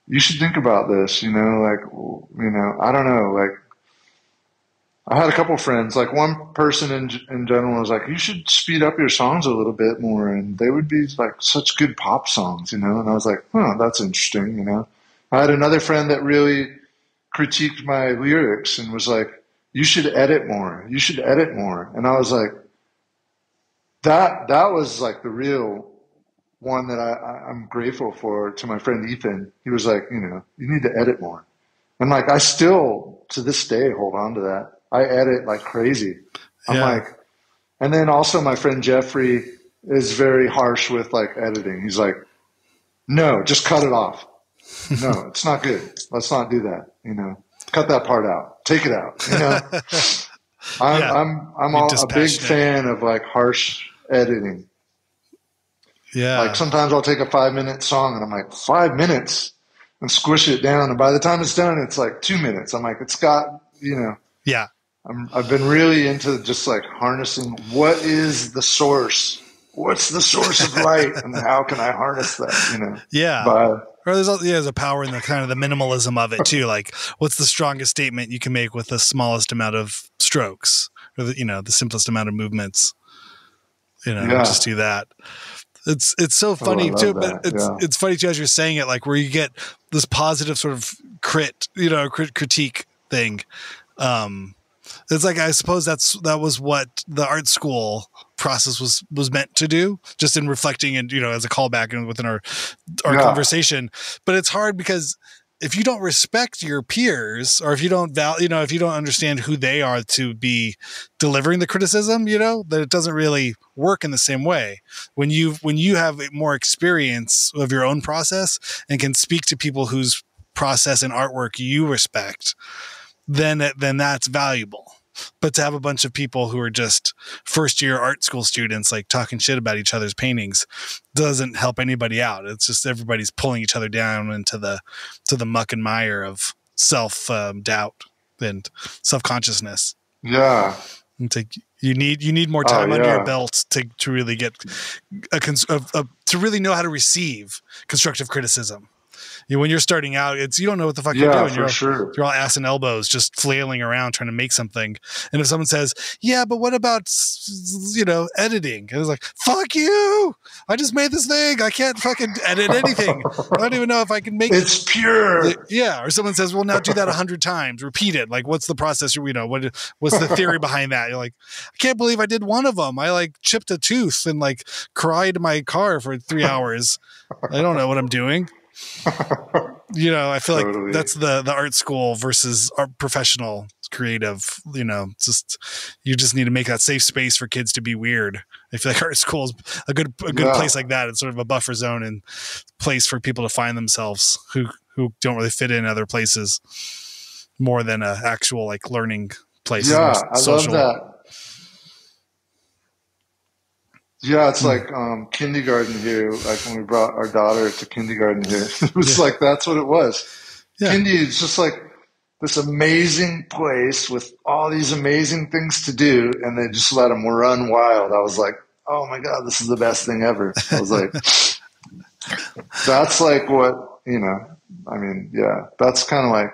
you should think about this, you know, like, you know, I don't know, like, I had a couple friends, like one person in general was like, you should speed up your songs a little bit more. And they would be like such good pop songs, you know? And I was like, that's interesting, you know? I had another friend that really critiqued my lyrics and was like, you should edit more. You should edit more. And I was like, that was like the real one that I'm grateful for, to my friend Ethan. He was like, you know, you need to edit more. And like, I still to this day hold on to that. I edit like crazy. I'm like, and then also my friend Jeffrey is very harsh with like editing. He's like, no, just cut it off. No, it's not good. Let's not do that. You know, cut that part out. Take it out. You know, I'm a big fan of like harsh editing. Yeah. Like sometimes I'll take a 5-minute song and I'm like, 5 minutes, and squish it down. And by the time it's done, it's like 2 minutes. I'm like, it's got, you know. Yeah. I've been really into just like harnessing what is the source, what's the source of light, and how can I harness that, you know? Yeah. Or there's a power in the kind of the minimalism of it too. Like, what's the strongest statement you can make with the smallest amount of strokes, or the simplest amount of movements? You know, just do that. It's so funny too, but it's funny too as you're saying it, like where you get this positive sort of critique thing. It's like, I suppose that was what the art school process was meant to do, just in reflecting and, you know, as a callback and within our conversation. But it's hard because if you don't respect your peers, or if you don't if you don't understand who they are to be delivering the criticism, you know, that it doesn't really work in the same way. When you have more experience of your own process and can speak to people whose process and artwork you respect, then that's valuable. But to have a bunch of people who are just first year art school students like talking shit about each other's paintings doesn't help anybody out. It's just everybody's pulling each other down into the muck and mire of self doubt and self consciousness. Yeah, it's like you need more time under your belt to really get to really know how to receive constructive criticism. When you're starting out, you don't know what the fuck you're doing. You're all ass and elbows, just flailing around trying to make something. And if someone says, "Yeah, but what about editing?" And it's like, "Fuck you! I just made this thing. I can't fucking edit anything. I don't even know if I can make it's pure." Yeah. Or someone says, "Well, now do that 100 times. Repeat it. Like, what's the process? What's the theory behind that?" You're like, "I can't believe I did one of them. I like chipped a tooth and like cried in my car for 3 hours. I don't know what I'm doing." You know, I feel like that's the art school versus art professional creative. You know, you just need to make that safe space for kids to be weird. I feel like art school is a good place like that. It's sort of a buffer zone and place for people to find themselves who don't really fit in other places more than a actual like learning place. Yeah, I love that. Yeah, it's like kindergarten here. Like when we brought our daughter to kindergarten here, it was like that's what it was. Yeah. Kindy is just like this amazing place with all these amazing things to do, and they just let them run wild. I was like, oh my God, this is the best thing ever. I was like, that's like what, you know, I mean, yeah, that's kind of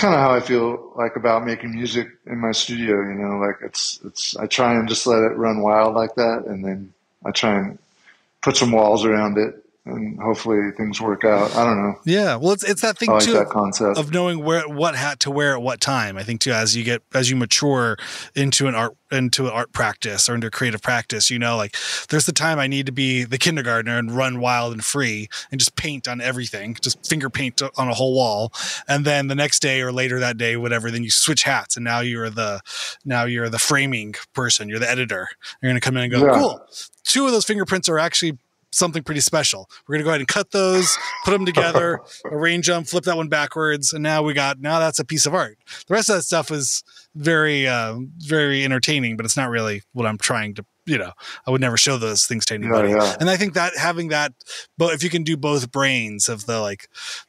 how I feel like about making music in my studio, you know, like I try and just let it run wild like that. And then I try and put some walls around it, and hopefully things work out. I don't know. Yeah, well, it's that thing I like too that concept of knowing what hat to wear at what time. I think too, as you mature into an art practice or into a creative practice, like there's the time I need to be the kindergartner and run wild and free and just paint on everything, just finger paint on a whole wall, and then the next day or later that day, whatever, then you switch hats and now you're the framing person, you're the editor. You're going to come in and go, cool. 2 of those fingerprints are actually something pretty special. We're going to go ahead and cut those, put them together, arrange them, flip that one backwards. And now that's a piece of art. The rest of that stuff is very, very entertaining, but it's not really what I'm trying to, I would never show those things to anybody. Yeah. And I think that having that, but if you can do both brains of the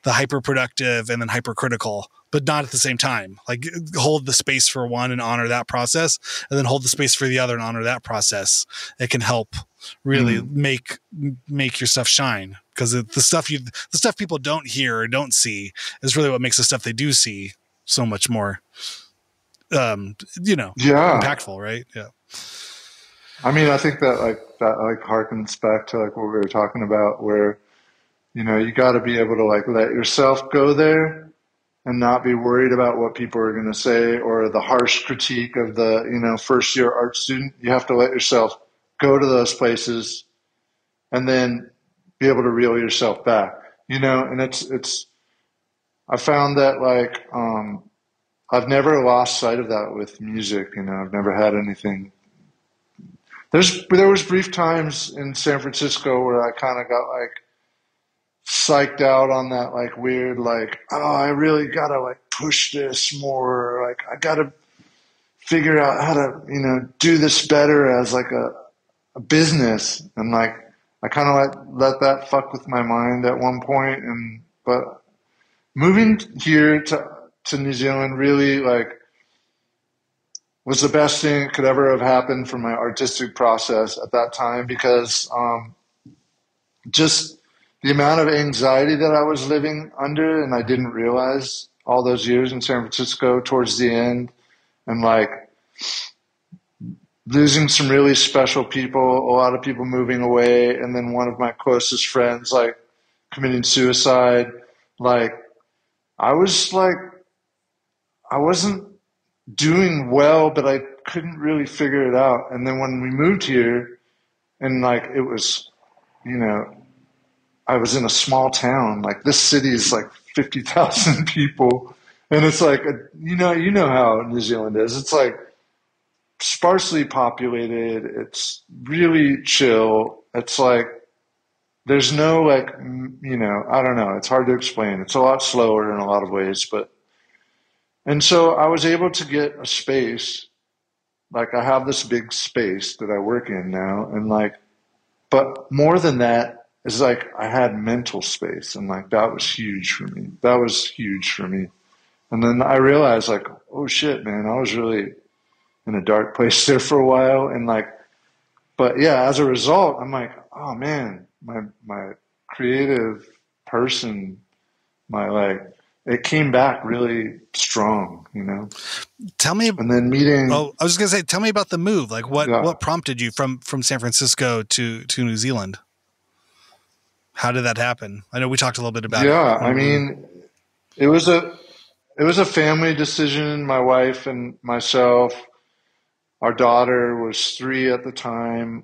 hyper productive and then hypercritical, but not at the same time, like hold the space for one and honor that process, and then hold the space for the other and honor that process. It can help really make your stuff shine, because the stuff people don't hear or don't see is really what makes the stuff they do see so much more, impactful, right? Yeah. I mean, I think that harkens back to what we were talking about, where, you got to be able to let yourself go there and not be worried about what people are going to say or the harsh critique of the, first year art student. You have to let yourself go to those places and then be able to reel yourself back, and I found that I've never lost sight of that with music. I've never had anything. There was brief times in San Francisco where I kind of got psyched out on that weird I really gotta push this more, I gotta figure out how to do this better as a business, and I kind of let that fuck with my mind at one point, but moving here to New Zealand really was the best thing that could ever have happened for my artistic process at that time, because just the amount of anxiety that I was living under, and I didn't realize all those years in San Francisco towards the end, and losing some really special people, a lot of people moving away, and then one of my closest friends committing suicide. I wasn't doing well, but I couldn't really figure it out. And then when we moved here, and it was, I was in a small town. This city is 50,000 people, and it's you know how New Zealand is. It's sparsely populated. It's really chill. It's there's no I don't know. It's hard to explain. It's a lot slower in a lot of ways, and so I was able to get a space. I have this big space that I work in now, and but more than that is I had mental space, and that was huge for me. That was huge for me. And then I realized oh shit, man, I was really in a dark place there for a while, and but yeah, as a result, I'm oh man, my creative person, it came back really strong, Tell me. And then meeting. Oh, I was just gonna say, tell me about the move. What prompted you from San Francisco to New Zealand? How did that happen? I know we talked a little bit about it. Yeah, I mean, it was a family decision. My wife and myself. Our daughter was 3 at the time.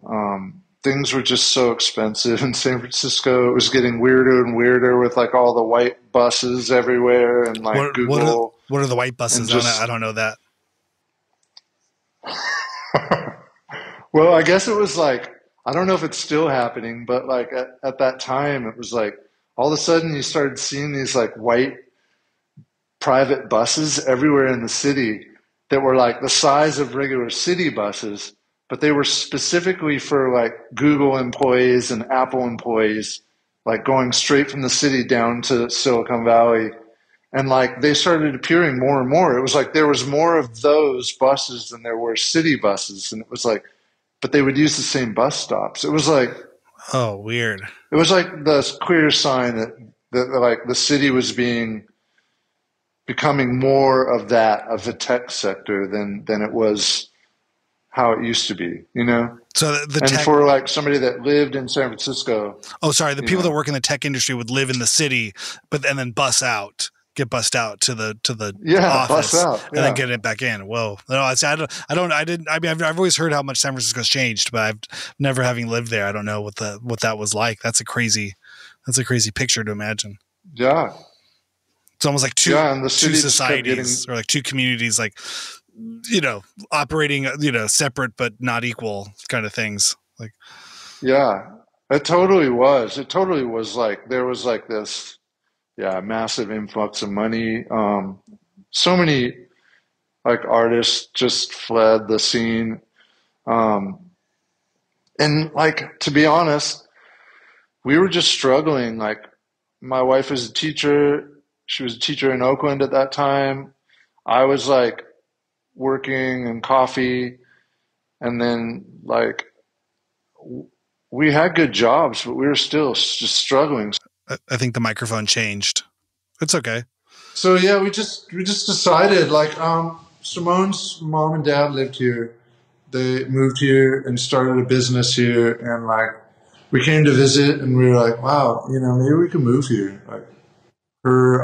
Things were just so expensive in San Francisco. It was getting weirder and weirder with all the white buses everywhere, and Google. What are the white buses? I don't know that. Well, I guess it was I don't know if it's still happening, but at that time, it was all of a sudden you started seeing these white private buses everywhere in the city that were the size of regular city buses, but they were specifically for Google employees and Apple employees, going straight from the city down to Silicon Valley. And they started appearing more and more. It was there was more of those buses than there were city buses. And it was but they would use the same bus stops. It was oh, weird. It was the clear sign that the city was becoming more of the tech sector than it was how it used to be, you know? So And for like somebody that lived in San Francisco. Oh, sorry. The people that work in the tech industry would live in the city, and then get bussed out to the office and then get it back in. Whoa. No, I've always heard how much San Francisco's changed, but I've never having lived there. I don't know what that was like. That's a crazy picture to imagine. Yeah. It's almost like two societies or like two communities, like, you know, operating, you know, separate but not equal kind of things. Like, yeah, it totally was. It totally was like there was like this, massive influx of money. So many like artists just fled the scene. And like, to be honest, we were just struggling. Like, my wife was a teacher. She was a teacher in Oakland at that time. I was like working in coffee, and then like we had good jobs, but we were still just struggling. I think the microphone changed. It's okay. So yeah, we just decided, like, Simone's mom and dad lived here. They moved here and started a business here, and like we came to visit, and we were like, wow, you know, maybe we can move here. Like her,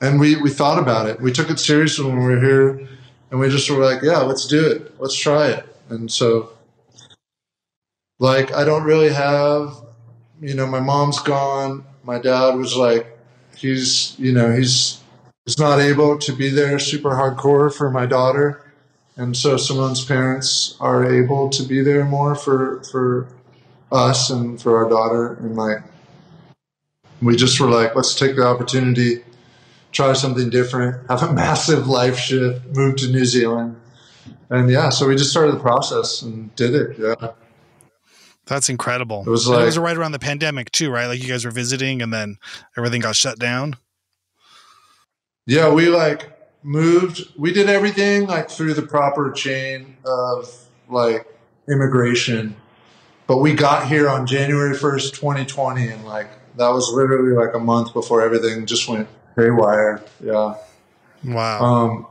and we thought about it. We took it seriously when we were here, and we just were like, yeah, let's do it. Let's try it. And so, like, I don't really have, you know, my mom's gone. My dad was like, he's not able to be there super hardcore for my daughter. And so Simone's parents are able to be there more for us and for our daughter. And like, we just were like, let's take the opportunity, try something different, have a massive life shift, move to New Zealand. And yeah, so we just started the process and did it. Yeah. That's incredible. It was right around the pandemic too, right? Like you guys were visiting and then everything got shut down. Yeah, we like moved. We did everything like through the proper chain of like immigration. But we got here on January 1st, 2020, and like that was literally like a month before everything just went haywire. Yeah. Wow.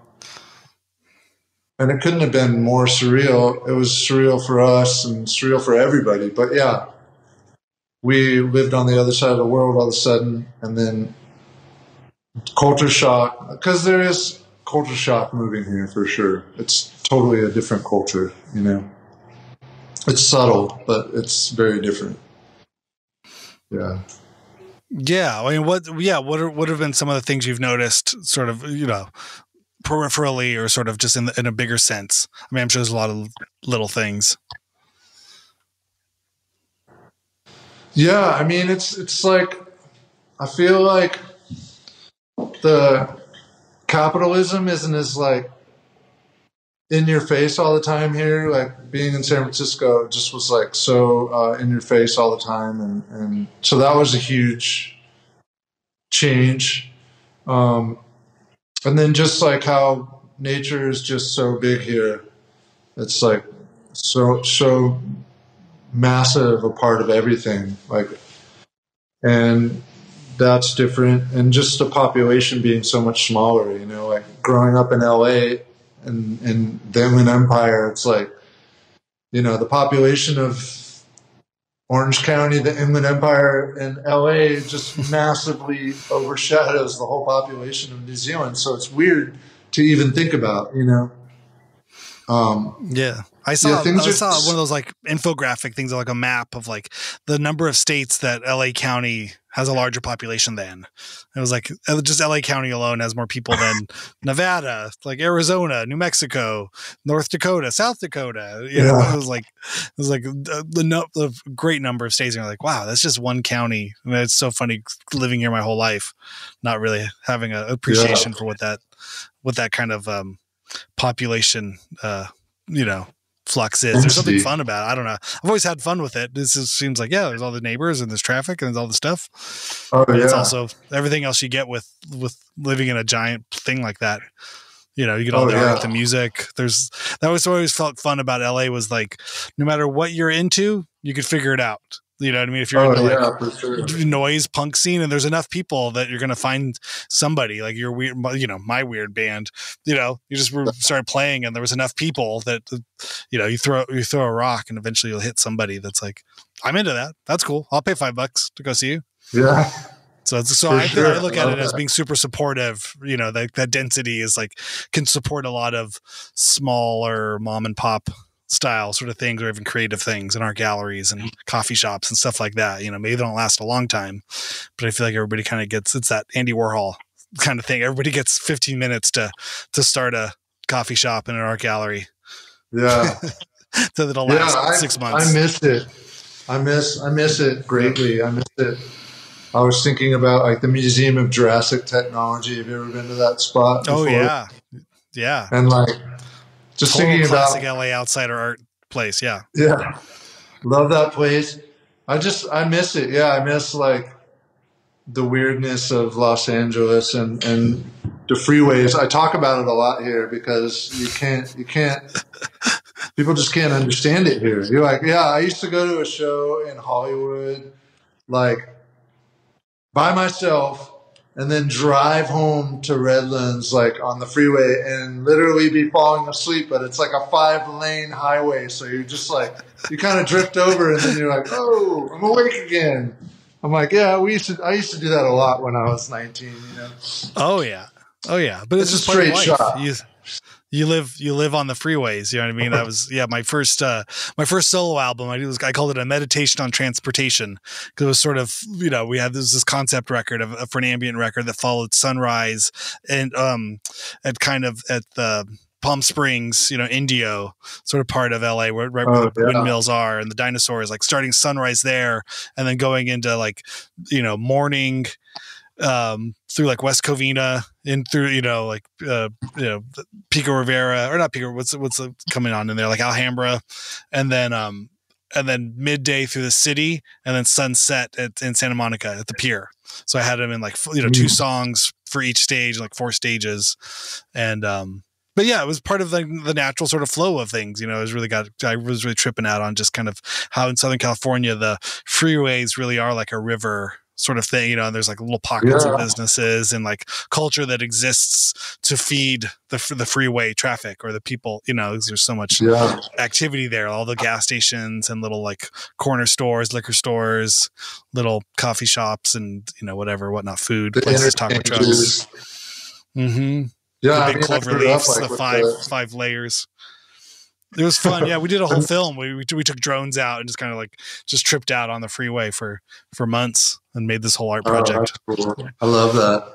And it couldn't have been more surreal. It was surreal for us and surreal for everybody. But yeah, we lived on the other side of the world all of a sudden, and then culture shock, because there is culture shock moving here for sure. It's totally a different culture, you know. It's subtle, but it's very different. Yeah. Yeah. I mean, what have been some of the things you've noticed sort of, you know, peripherally or sort of just in a bigger sense? I mean, I'm sure there's a lot of little things. Yeah, I mean, it's like, I feel like the capitalism isn't as like in your face all the time here. Like being in San Francisco just was like so in your face all the time, and so that was a huge change. And then just like how nature is just so big here. It's like so massive a part of everything. Like, and that's different. And just the population being so much smaller, you know, like growing up in LA and the Inland Empire, it's like, you know, the population of Orange County, the Inland Empire, and LA just massively overshadows the whole population of New Zealand. So it's weird to even think about, you know. Yeah. I saw one of those like infographic things, like a map of like the number of states that LA County has a larger population than. It was like just LA County alone has more people than Nevada, like Arizona, New Mexico, North Dakota, South Dakota. You know, it was like the great number of states. And you're like, wow, that's just one county. I mean, it's so funny living here my whole life, not really having an appreciation for what that kind of population, you know, flux is. There's something fun about it. I don't know. I've always had fun with it. This seems like, yeah, there's all the neighbors and there's traffic and there's all the stuff. But it's also everything else you get with living in a giant thing like that. You know, you get all the art, the music. That was always felt fun about LA was like, no matter what you're into, you could figure it out. You know what I mean? If you're into for sure. noise punk scene, and there's enough people that you're going to find somebody like your weird, my weird band, you just started playing and there was enough people that, you throw a rock and eventually you'll hit somebody that's like, I'm into that. That's cool. I'll pay $5 to go see you. Yeah. So I look at it as being super supportive. That density is like, can support a lot of smaller mom and pop style sort of things, or even creative things in art galleries and coffee shops and stuff like that. Maybe they don't last a long time, but I feel like everybody kind of gets, it's that Andy Warhol kind of thing. Everybody gets 15 minutes to start a coffee shop in an art gallery. Yeah. So that'll last 6 months. I miss it. I miss it greatly. I miss it. I was thinking about like the Museum of Jurassic Technology. Have you ever been to that spot before? Oh yeah. Yeah. And like, just total thinking classic about LA outsider art place. Yeah. Yeah. Love that place. I miss it. Yeah. I miss like the weirdness of Los Angeles and the freeways. I talk about it a lot here because you can't, people just can't understand it here. You're like, yeah, I used to go to a show in Hollywood, like by myself, and then drive home to Redlands, like on the freeway, and literally be falling asleep. But it's like a 5-lane highway, so you're just like, you kind of drift over, and then you're like, oh, I'm awake again. I'm like, yeah, I used to do that a lot when I was 19. Oh yeah, but it's just a straight shot. You live on the freeways. You know what I mean? That was my first solo album. I called it a meditation on transportation, because it was sort of, we had this concept record for an ambient record that followed sunrise and at the Palm Springs, Indio, sort of part of LA, where the windmills are and the dinosaurs, like starting sunrise there and then going into like, morning through like West Covina in through, Pico Rivera, or not Pico, what's coming on in there, like Alhambra, and then midday through the city, and then sunset in Santa Monica at the pier. So I had them in like, 2 songs for each stage, like 4 stages. And, but yeah, it was part of the natural sort of flow of things. I was really tripping out on just kind of how in Southern California, the freeways really are like a river sort of thing, and there's like little pockets of businesses and like culture that exists to feed the freeway traffic or the people, there's so much activity there, all the gas stations and little like corner stores, liquor stores, little coffee shops, and whatnot, food places, taco trucks. Mm-hmm. Yeah, the big clover leaves, like the five layers. It was fun. Yeah, we did a whole film. We took drones out and just kind of like tripped out on the freeway for months and made this whole art project. Cool. I love that.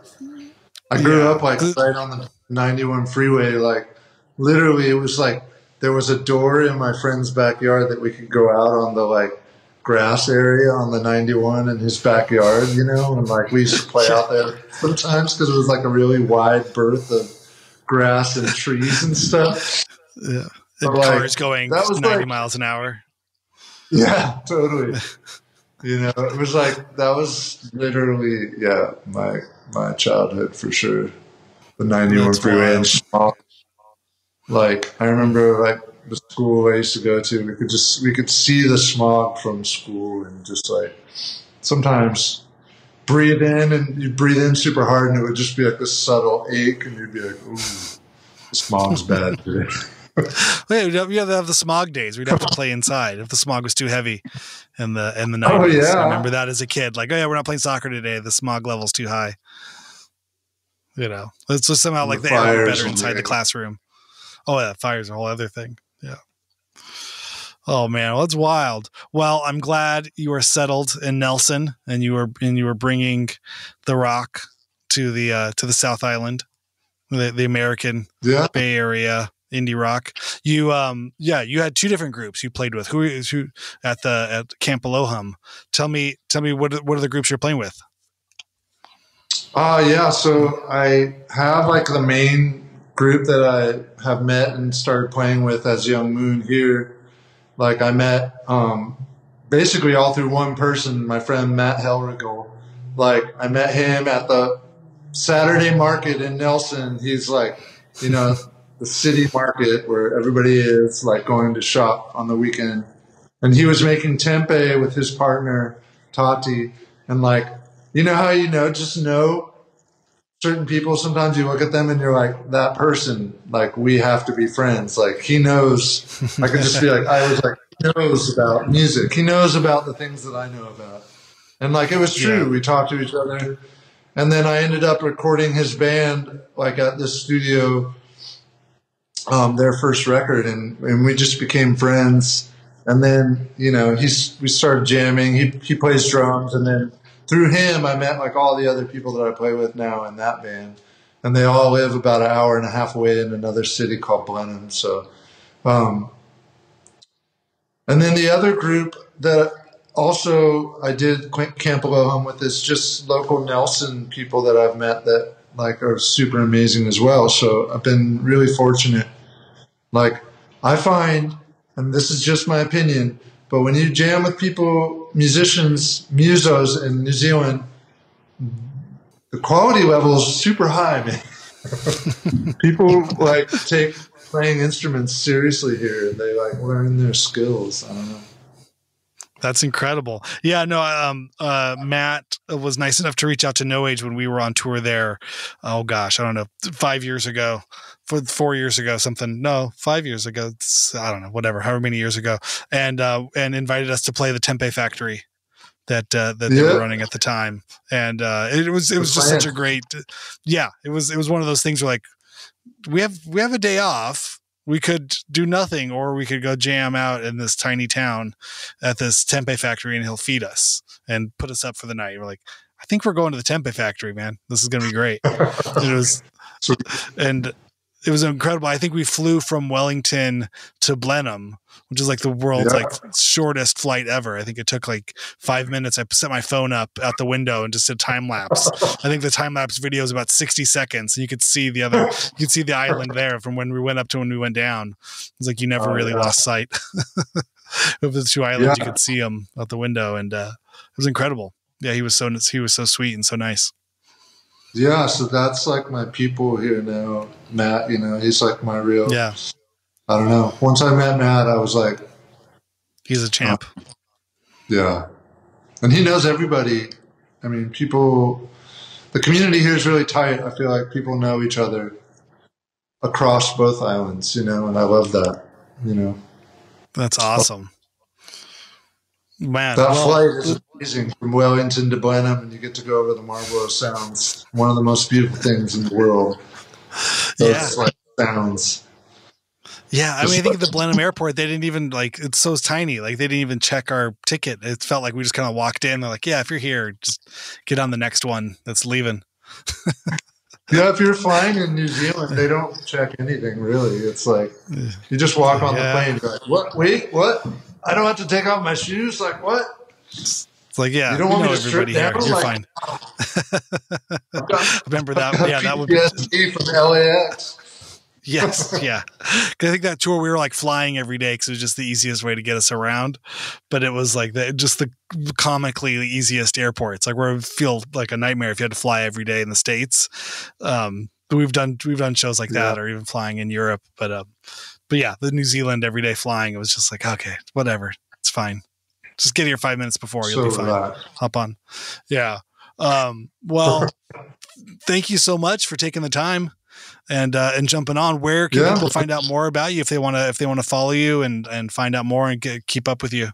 I grew up like right on the 91 freeway. Like literally, it was like there was a door in my friend's backyard that we could go out on the like grass area on the 91 in his backyard, and like we used to play out there sometimes because it was like a really wide berth of grass and trees and stuff. Yeah. And cars going 90 miles an hour. Yeah, totally. It was like, that was literally, my childhood for sure. The 91 freeway and smog. Like, I remember like the school I used to go to, we could see the smog from school and just like sometimes breathe in, and you breathe in super hard and it would just be like this subtle ache and you'd be like, ooh, the smog's bad today. We'd have to have the smog days. We'd have to play inside if the smog was too heavy in the 90s. Oh, yeah. I remember that as a kid. Like, we're not playing soccer today. The smog level's too high. It's just somehow like the air better inside the classroom. Oh yeah, fire's a whole other thing. Yeah. Oh man, well, it's wild. Well, I'm glad you are settled in Nelson and you were bringing the rock to the South Island, the American Bay Area indie rock. You had 2 different groups you played with. Who at Camp Elohim? Tell me what are the groups you're playing with? So I have like the main group that I have met and started playing with as Young Moon here. Like I met basically all through one person, my friend Matt Helrigal. Like I met him at the Saturday market in Nelson. He's like, the city market where everybody is like going to shop on the weekend. and he was making tempeh with his partner Tati, and like, you know how just know certain people. Sometimes you look at them and you're like, that person, like, we have to be friends. Like, he knows. I could just be like, I was like, he knows about music. He knows about the things that I know about, and like, it was true. Yeah. We talked to each other, and then I ended up recording his band like at this studio, their first record, and we just became friends. And then, we started jamming. He plays drums, and then through him, I met like all the other people that I play with now in that band, and they all live about an hour and a half away in another city called Blenheim. So, and then the other group that also I did Camp Aloha with is just local Nelson people that I've met that like are super amazing as well. So I've been really fortunate. Like, I find, and this is just my opinion, but when you jam with people, musicians, musos in New Zealand, the quality level is super high, man. People like take playing instruments seriously here, and they like learn their skills. I don't know. That's incredible. Yeah, no, Matt was nice enough to reach out to No Age when we were on tour there. Oh gosh, I don't know, 5 years ago, 4 years ago, something. No, 5 years ago. I don't know, whatever, however many years ago, and invited us to play the Tempeh Factory that they were running at the time, and it was just such a great. Yeah, it was one of those things where like we have a day off. We could do nothing, or we could go jam out in this tiny town at this tempeh factory, and he'll feed us and put us up for the night. We're like, I think we're going to the tempeh factory, man. This is going to be great. It was incredible. I think we flew from Wellington to Blenheim, which is like the world's like shortest flight ever. I think it took like 5 minutes. I set my phone up out the window and just did time lapse. I think the time lapse video is about 60 seconds. And you could see the island there from when we went up to when we went down. It's like you never really lost sight of the two islands. You could see them out the window, and it was incredible. Yeah, he was so sweet and so nice. Yeah, so that's like my people here now. Matt, he's like my real. Yeah. I don't know. Once I met Matt, I was like, he's a champ. Yeah. And he knows everybody. I mean, the community here is really tight. I feel like people know each other across both islands, and I love that, That's awesome. Man, that flight is amazing from Wellington to Blenheim, and you get to go over the Marlborough Sounds. One of the most beautiful things in the world. Those sounds. Yeah, I mean, I think at the Blenheim airport, they didn't even it's so tiny. Like, they didn't even check our ticket. It felt like we just kind of walked in. They're like, yeah, if you're here, just get on the next one that's leaving. Yeah, if you're flying in New Zealand, they don't check anything, really. It's like, you just walk on the plane. You're like, what? Wait, what? I don't have to take off my shoes? Like, what? It's like, yeah, you don't want me to everybody here. You're fine. Remember that? Yeah, that would be from LAX. Yes, yeah. Because I think that tour we were like flying every day because it was just the easiest way to get us around. But it was like just the comically easiest airport. It's like where it would feel like a nightmare if you had to fly every day in the States. We've done shows like that, or even flying in Europe. But yeah, the New Zealand everyday flying, it was just like, okay, whatever, it's fine. Just get here 5 minutes before, you'll be fine. Hop on. Yeah. Well, thank you so much for taking the time and jumping on. Where can people find out more about you if they want to follow you and find out more and keep up with you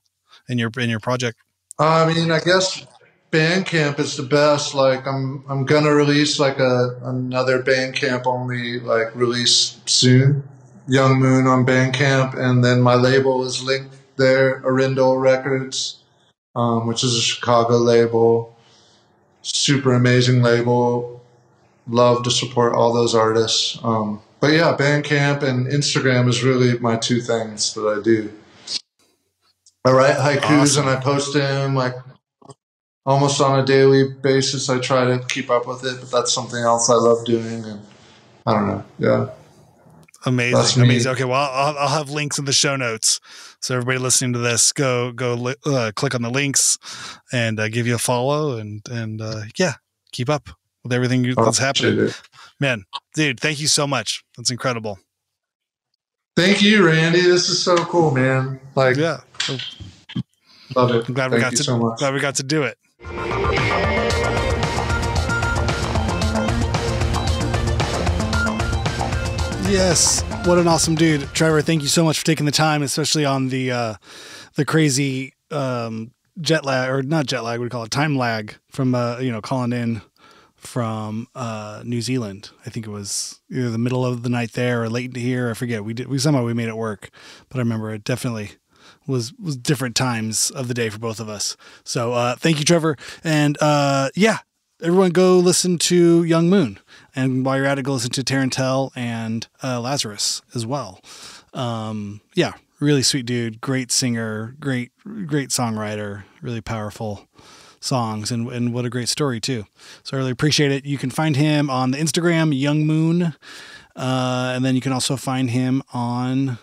in your project? I mean, I guess Bandcamp is the best. Like, I'm gonna release like another Bandcamp only release soon. Young Moon on Bandcamp, and then my label is linked there, Arindel Records, which is a Chicago label. Super amazing label. Love to support all those artists. But yeah, Bandcamp and Instagram is really my two things that I do. I write haikus and I post them almost on a daily basis. I try to keep up with it, but that's something else I love doing. And I don't know. Yeah. Amazing. Okay, well, I'll have links in the show notes, so everybody listening to this, go click on the links and give you a follow and keep up with everything that's happening. Man, dude, thank you so much. That's incredible. Thank you, Randy. This is so cool, man. Love it. I'm glad Thank you so much. glad we got to do it. Yes, what an awesome dude, Trevor. Thank you so much for taking the time, especially on the crazy jet lag, or not jet lag, we call it time lag from calling in from New Zealand. I think it was either the middle of the night there or late into here. I forget. We somehow made it work, but I remember it definitely was different times of the day for both of us. So thank you, Trevor, and everyone go listen to Young Moon. And while you're at it, go listen to Tarantel and Lazarus as well. Really sweet dude, great singer, great songwriter, really powerful songs, and what a great story too. So I really appreciate it. You can find him on the Instagram, Young Moon, and then you can also find him on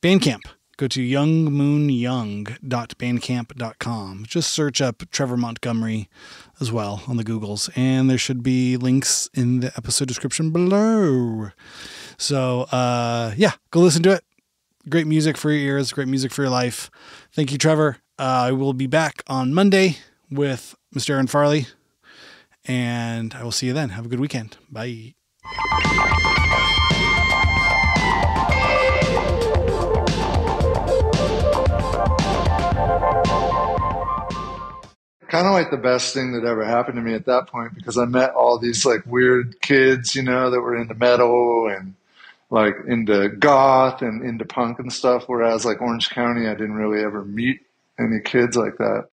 Bandcamp. Go to youngmoonyoung.bandcamp.com. Just search up Trevor Montgomery as well on the Googles, and there should be links in the episode description below. So, go listen to it. Great music for your ears, great music for your life. Thank you, Trevor. I will be back on Monday with Mr. Aaron Farley, and I will see you then. Have a good weekend. Bye. Kind of like the best thing that ever happened to me at that point, because I met all these like weird kids, that were into metal and like into goth and into punk and stuff. Whereas like Orange County, I didn't really ever meet any kids like that.